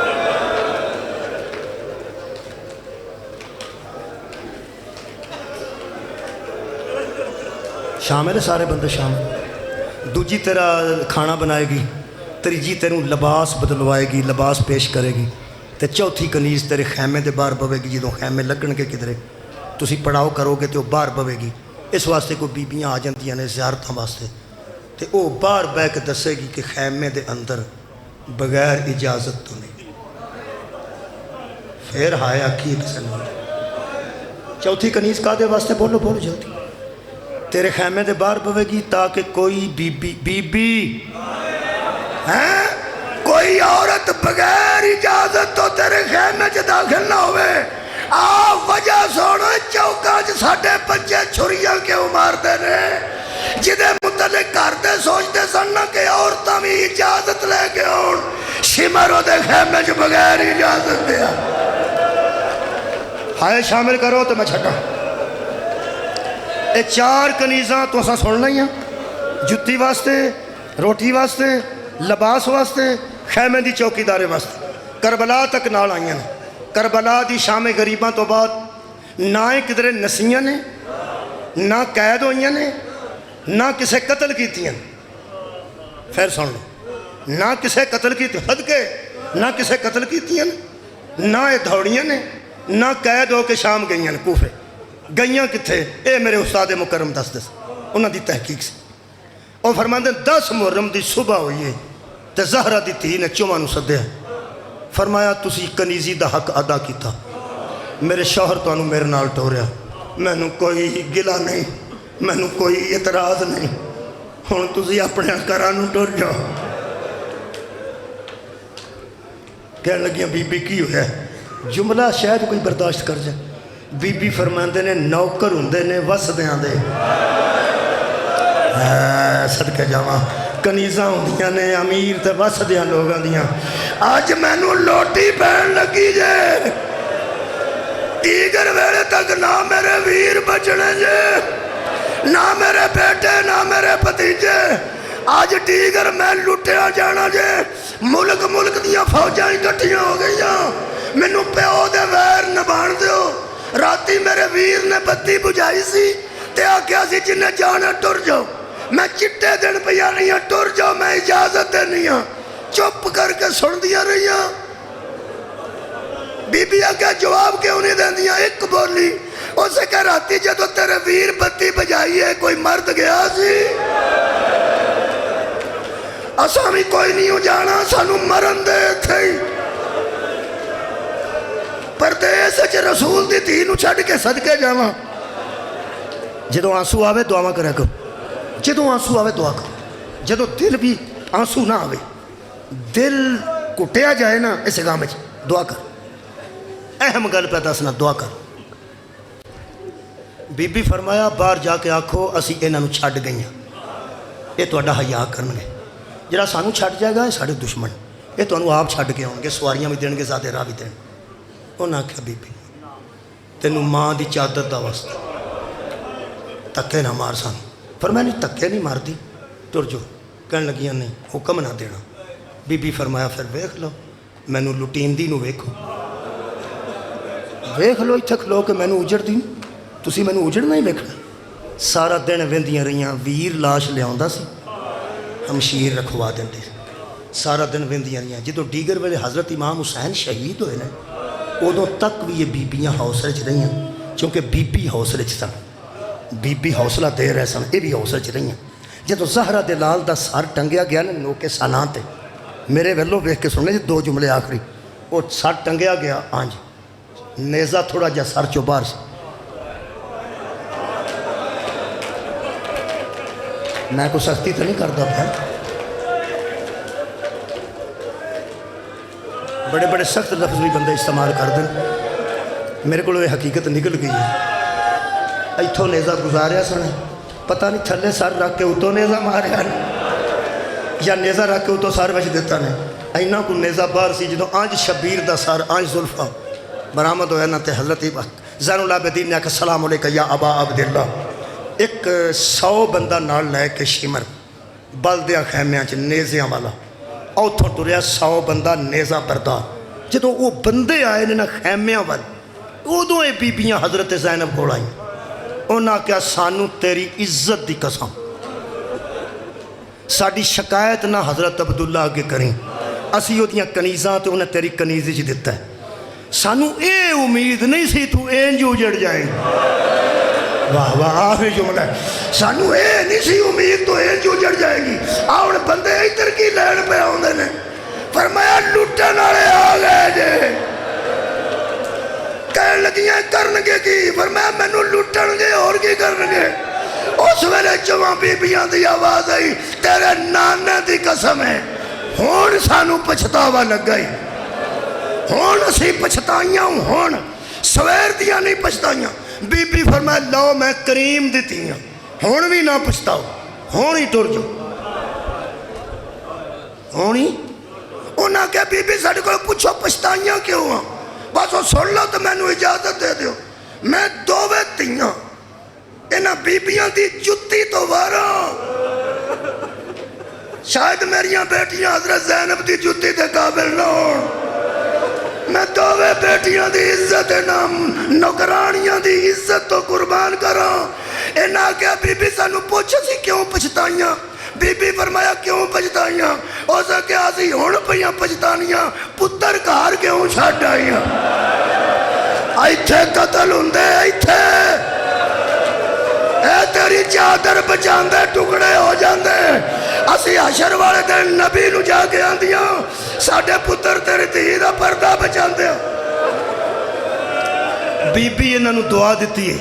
شامل ہے سارے بندے شامل. دوجی تیرا کھانا بنائے گی، تیجی تیروں لباس بدلوائے گی، لباس پیش کرے گی. تے چوتھی کنیز تیرے خیمے دے باہر بوے گی. جدوں خیمے لگن کے کدھرے تسی پڑاؤ کرو گے تو باہر بوے گی. اس واسطے کوئی بیبیاں آ جاندیاں نے زیارتاں واسطے، تے او باہر بہ کے دسے گی کہ خیمے دے اندر بغیر اجازت تو نہیں. پھر ہائے آکھی کسے نے. چوتھی کنیز کا دے واسطے بولو بولو جلدی. تیرے خیمے دے باہر بوے گی تاکہ کوئی بی ہیں کوئی عورت بغیر اجازت تو تیرے خیمے چ داخل نہ ہوئے. آ وجہ سونا چوکا چ ساڈے بچے چھریاں کیوں مارتے نے، جدے متعلق کرتے سوچتے سن کہ عورتاں بھی اجازت لے کے آن. شمرو دے خیمے چ بغیر اجازت دیا. ہائے شامل کرو تو میں چھٹا. اے 4 کنیزاں تو اساں سن لائیاں، جُتی واسطے، روٹی واسطے، لباس واسطے، خیمے دی چوکی دارے واسطے. کربلا تک نال آئیاں نے. کربلا دی شام غریباں تو بعد نہ کدھرے نسیاں نے، نہ قید ہوئیاں نے، نہ کسے قتل کیتیاں. پھر سن لو، نہ کسے قتل کیتی صدقے، نہ کسے قتل کیتیاں نہ یہ دوڑیاں نے، نہ قید ہو کے شام گئیاں نے کوفے. گئیاں کتھے؟ اے میرے استاد مکرم دس انہاں دی تحقیق سے. اور فرماندے 10 محرم دی صبح ہوئی ہے تے زہرہ دی تھی نے چوما نو سدیا. فرمایا تسی کنیزی دا حق ادا کیتا. میرے شوہر تو انہوں میرے نال ٹوریا. میں نو کوئی گلہ نہیں، میں نو کوئی اعتراض نہیں. ہن تسی اپنے گھراں ٹور جاؤ. کہنے لگیاں بی بی کی ہویا ہے؟ جملہ شاید کوئی برداشت کر جائے. بی بی فرماندے نے نوکر ہوندے نے وسدیاں دے. صدقے جاواں کنیزاں ہوندیاں نے امیر تے وسدیاں لوگاں دیاں. آج میں نو لوٹی پہن لگی جے. دیگر ویلے تک نہ میرے ویر بچنے جے، نہ میرے بیٹے، نہ میرے بھتیجے. آج دیگر میں لٹیا جانا جے. ملک دیاں فوجاں اکٹھیاں ہو گئیاں. مینوں پیو دے ویر نبھان دیو. راتی میرے ویر نے بتی بجھائی سی، تے آکھیا سی جنہیں جانا ٹر جاؤ، میں چٹے دن پیا نہیں ہاں، ٹر جاؤ میں اجازت دینی ہاں، چپ کر کے سن دیا رہی ہاں۔ بی بی آکھیا جواب کیوں نہیں دین دیا؟ ایک بولی اسے کہہ راتی جدو تیرے ویر بتی بجائی ہے کوئی مرد گیا سی؟ اساں بھی کوئی نہیں ہو جانا، سانو مرن دے تھے پردیس چ رسول دی دھی نو چھڈ کے صدقے جاواں۔ جدو آنسو آوے دعا کرے کرو، جدو آنسو آوے دعا کرو، جدو دل بھی آنسو نہ آوے، دل کٹیا جائے نا اس گام میں دعا کر، اہم گل پہ دسنا دعا کر۔ بی بی فرمایا باہر جا کے آکھو اسی انہاں نو چھڈ گئیاں، یہ تہاڈا حیا کرنگے، جڑا سانو چھڈ جائے گا یہ ساڈے دشمن، یہ تانوں آپ چھڈ کے آؤ گے، سواریاں بھی دین گے، زیادہ راہ بھی دین۔ انہاں آکھیا بی بی تینوں ماں دی چادر دا واسطہ تکے نہ مار سانو۔ فرمایا نہیں تکے نہیں مار دی، ٹر جو۔ کہنے لگیاں نہیں حکم نہ دینا۔ بی بی فرمایا پھر ویکھ لو مینوں لٹیندی نو ویکھو، ویکھ لو اتھے کھلو کہ مینوں اجڑ دی، تسی مینوں اجڑنا ہی ویکھنا۔ سارا دن ویندیاں رہیاں، ویر لاش لیاوندا سی، ہمشیر رکھوا دیندے، سارا دن ویندیاں رہیاں۔ جدو ڈیگر ویلے حضرت امام حسین شہید ہوئے نا، ادوں تک بھی یہ بیبیاں حوصلے چ رہیاں، چونکہ بی بی حوصلے چ سن، بی بی حوصلہ دے رہے سن، یہ بھی حوصلے چ رہیاں۔ جدو زہرا دے لال دا سر ٹنگیا گیا نا نوکے سالان تے، میرے ویلوں ویکھ کے سننے جی دو جملے آخری، وہ سر ٹنگیا گیا آنج نیزہ تھوڑا جا سر چو باہر سے، میں کوئی سختی تو نہیں کرتا پھر، بڑے بڑے سخت لفظ بھی بندے استعمال کر دیں، میرے کو یہ حقیقت نکل گئی ہے۔ ایتھوں نیزہ گزاریا سنے، پتہ نہیں تھلے سر رکھ کے اتوں نیزہ ماریا نے یا نیزہ رکھ کے اتوں سر وچ دیتا نے، اینا کو نیزہ باہر سی جدوں آنج شبیر دا سر آنج زلفہ برآمد ہویا نا تے حضرت زین العابدین نے کہا السلام علیکہ یا ابا عبداللہ۔ ایک 100 بندہ نال لے کے شمر بلدیاں خیمیاں چ نیزیاں والا اوتھوں ٹریا 100 بندہ نیزہ بردار، جدوں وہ بندے آئے نا خیمیاں وال ادوں یہ بیبیاں حضرت زینب کول آئیں، انہاں کہا سانو تیری عزت دی قسم ساڈی شکایت نہ حضرت عبداللہ آگے کریں، اسی دیاں کنیزاں تے انہیں تیری کنیزی چ دیتا ہے، سانو اے امید نہیں سی تو اینج اجڑ جائیں۔ واہ واہ آخری جملہ ہے، سانو اے نہیں سی امید تو اینج اجڑ جائے گی۔ آؤں بندے ادھر کی لین پہ آؤندے نے، فرمایا لٹن والے آ گئے جے، کہنے لگیاں کرنگے کی؟ فرمایا مینوں لٹن گے اور کی کرنگے؟ اس ویلے جواں بیبیاں دی آواز آئی تیرے نانے دی قسم ہے ہون سانو پچھتاوا لگ گئی، ہون اسی پچھتائیاں ہون سویر دیا نہیں پچھتائیاں۔ بی بی فرمایا لو میں کریم دیتی ہیں ہون بھی نہ پچھتاؤ، ہون ہی ٹر جو، ہون ہی۔ انہاں کہ بی بی ساڑھے کو پوچھو پچھتائیاں کیوں ہاں؟ بس وہ سن لو تو میں نو اجازت دے دیو، میں دووے تیاں انہاں بیبیاں دی جتی تو وارا، شاید میریاں بیٹیاں حضرت زینب دی جتی دے قابل نہ ہون، میں دووے بیٹیاں دی عزت نام نوکرانیاں دی عزت تو قربان کراں۔ انہاں کہا بی بی سانو پوچھا سی کیوں پچھتائیاں؟ بی بی فرمایا کیوں پچھتائیاں؟ اسے کہا سی ہون پیاں پچھتانیاں پتر کار کیوں چھڈ آئیاں؟ ایتھے قتل ہوندے ایتھے، اے تیری چادر بچاندے ٹکڑے ہو جاندے، اسی حشر والے دن نبی نو جا کے آندیاں ساڈے پتر تیری دھی دا پردہ بچاندے۔ بی بی انہاں نو دعا دیتی ہے،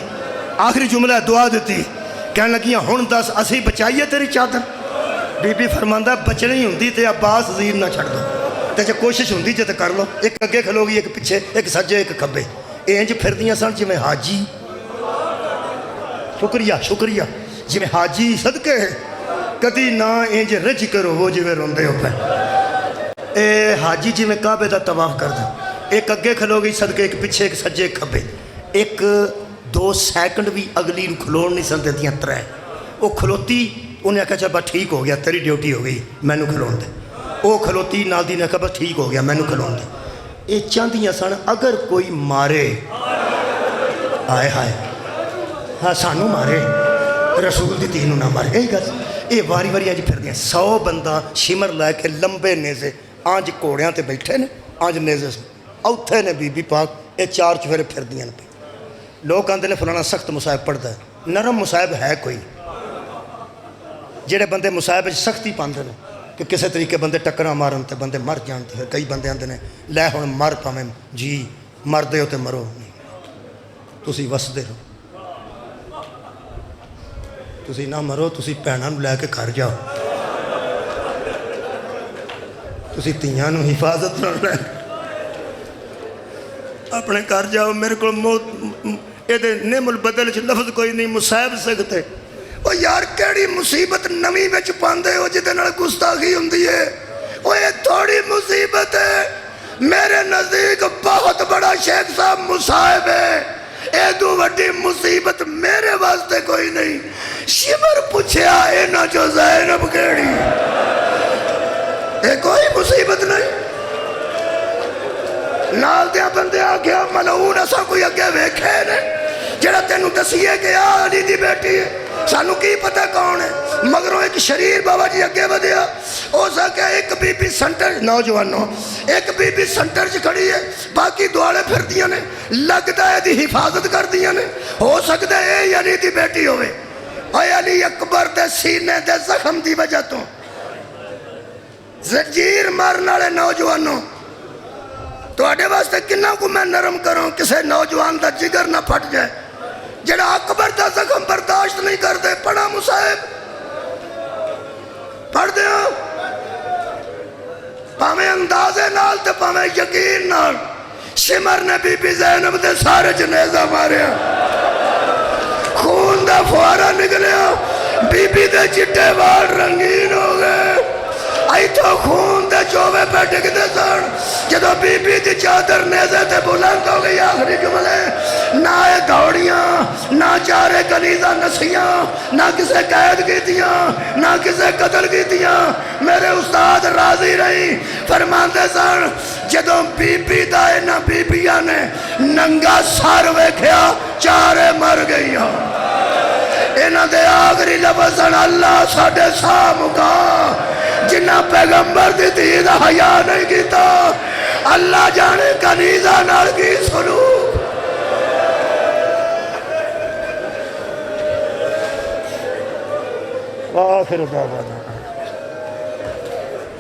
آخری جملہ دعا دیتی، کہنے لگیاں ہن دس اسی بچائیے تیری چادر؟ بی بی فرماندہ بچنی ہوندی تے عباس زیر نہ چھڑ دو، تے جے کوشش ہوندی جے تے کر لو، ایک اگے کھلو گی ایک پیچھے، ایک سجے ایک کھبے، انج پھر دیاں سن جی میں حاجی، شکریہ شکریہ جی میں حاجی صدقے کدی نہ انج رج کرو وہ جی میں روندے ہو پہ، اے حاجی جی میں کعبے دا طواف کر دیں، ایک اگے کھلو گی صدقے ایک پیچھے ایک سجے ایک کھبے، ایک 2 سیکنڈ بھی اگلی نو کھلوڑ نہیں سن دیتیاں 3، وہ کھلوتی انہیں کہا چل بس ٹھیک ہو گیا تیری ڈیوٹی ہو گئی میں نو کھلون دے، وہ کھلوتی نال دی نے کہا بس ٹھیک ہو گیا میں نو کھلون دے۔ یہ چاندیاں سن اگر کوئی مارے آئے ہائے ہاں سانو مارے رسول دی دین نہ مار یہی گل یہ واری واری اج پھر 100 بندہ شمر لے کے لمبے نیزے آج گھوڑیاں تے بیٹھے نے آج نیزے اوتھے نے بی بی پاک یہ 4 چفیرے پھر دیاں پہ لوگ آتے ہیں فلانا سخت مصائب پڑھتا ہے نرم مصائب ہے کوئی جڑے بندے مصائب سختی پاندے ہیں کہ کسی طریقے بندے ٹکرا مارن تے بندے مر جان تے پھر کئی بندے آتے ہیں لے ہن مر پاویں جی مر دے ہو تے مرو نہیں تسی وسدے رہو تسی نہ مرو تسی بھیناں نوں لے کے گھر جاؤ تسی تیاں نوں حفاظت نال لے اپنے گھر جاؤ میرے کو موت یہ نعم البدل چ لفظ کوئی نہیں مصائب سکتے وہ یار کیڑی مصیبت نویں وچ پاندے ہو جہدے نال گستاخی ہوندی ہے وہ یہ تھوڑی مصیبت ہے میرے نزدیک بہت بڑا شیخ صاحب مصائب ہے ایدو وڈی مصیبت میرے واسطے کوئی نہیں شمر پوچھیا اینا جو زینب کیڑی یہ کوئی مصیبت نہیں نال دیا بندے آگیا ملعون اسا کوئی اگے ویکھے نے جڑا تینوں دسیے کہ علی دی بیٹی ہے سانو کی پتہ کون ہے مگروں ایک شریر بابا جی اگے ودیا ہو سکے ایک بی بی سنٹر نوجوانوں ایک بی بی سنٹر چ کھڑی ہے باقی دوالے پھر دیاں نے لگتا ہے دی حفاظت کر دیاں نے ہو سکتا ہے اے علی دی بیٹی ہوئے اے علی اکبر دے سینے دے زخم دی وجہ تو زنجیر مارن والے نوجوانوں تواڈے واسطے کنا کو میں نرم کروں کسے نوجوان دا جگر نہ پھٹ جائے جڑا اکبر دا زخم برداشت نہیں کرتے پڑھا مصائب پڑھ دیا پاویں اندازے نال تے پاویں یقین نال شمر نے بی بی زینب دے سارے جنیزہ ماریا خون دا فوارا نکلیا بی بی دے چٹے وال رنگین ہو گئے آئی تو خون دے چوبے پہ ڈگ دے سن جدو بی بی دی چادر نیزے تے بلند ہو گئی آخری جملے نہ اے دوڑیاں نہ چارے کنیزہ نسیاں نہ کسے قید کی دیاں نہ کسے قتل کی دیاں میرے استاد راضی رہی فرماندے سن جدو بی بی دائے نہ بی بیاں نے ننگا سار ویکھیا چارے مر گئیاں انہاں دے آخری لفظن اللہ ساڑھے سا مکا جنہ پیغمبر دی دید حیاء نہیں کیتا اللہ جانے کنیزہ نال کی سلوک آخر دعوانا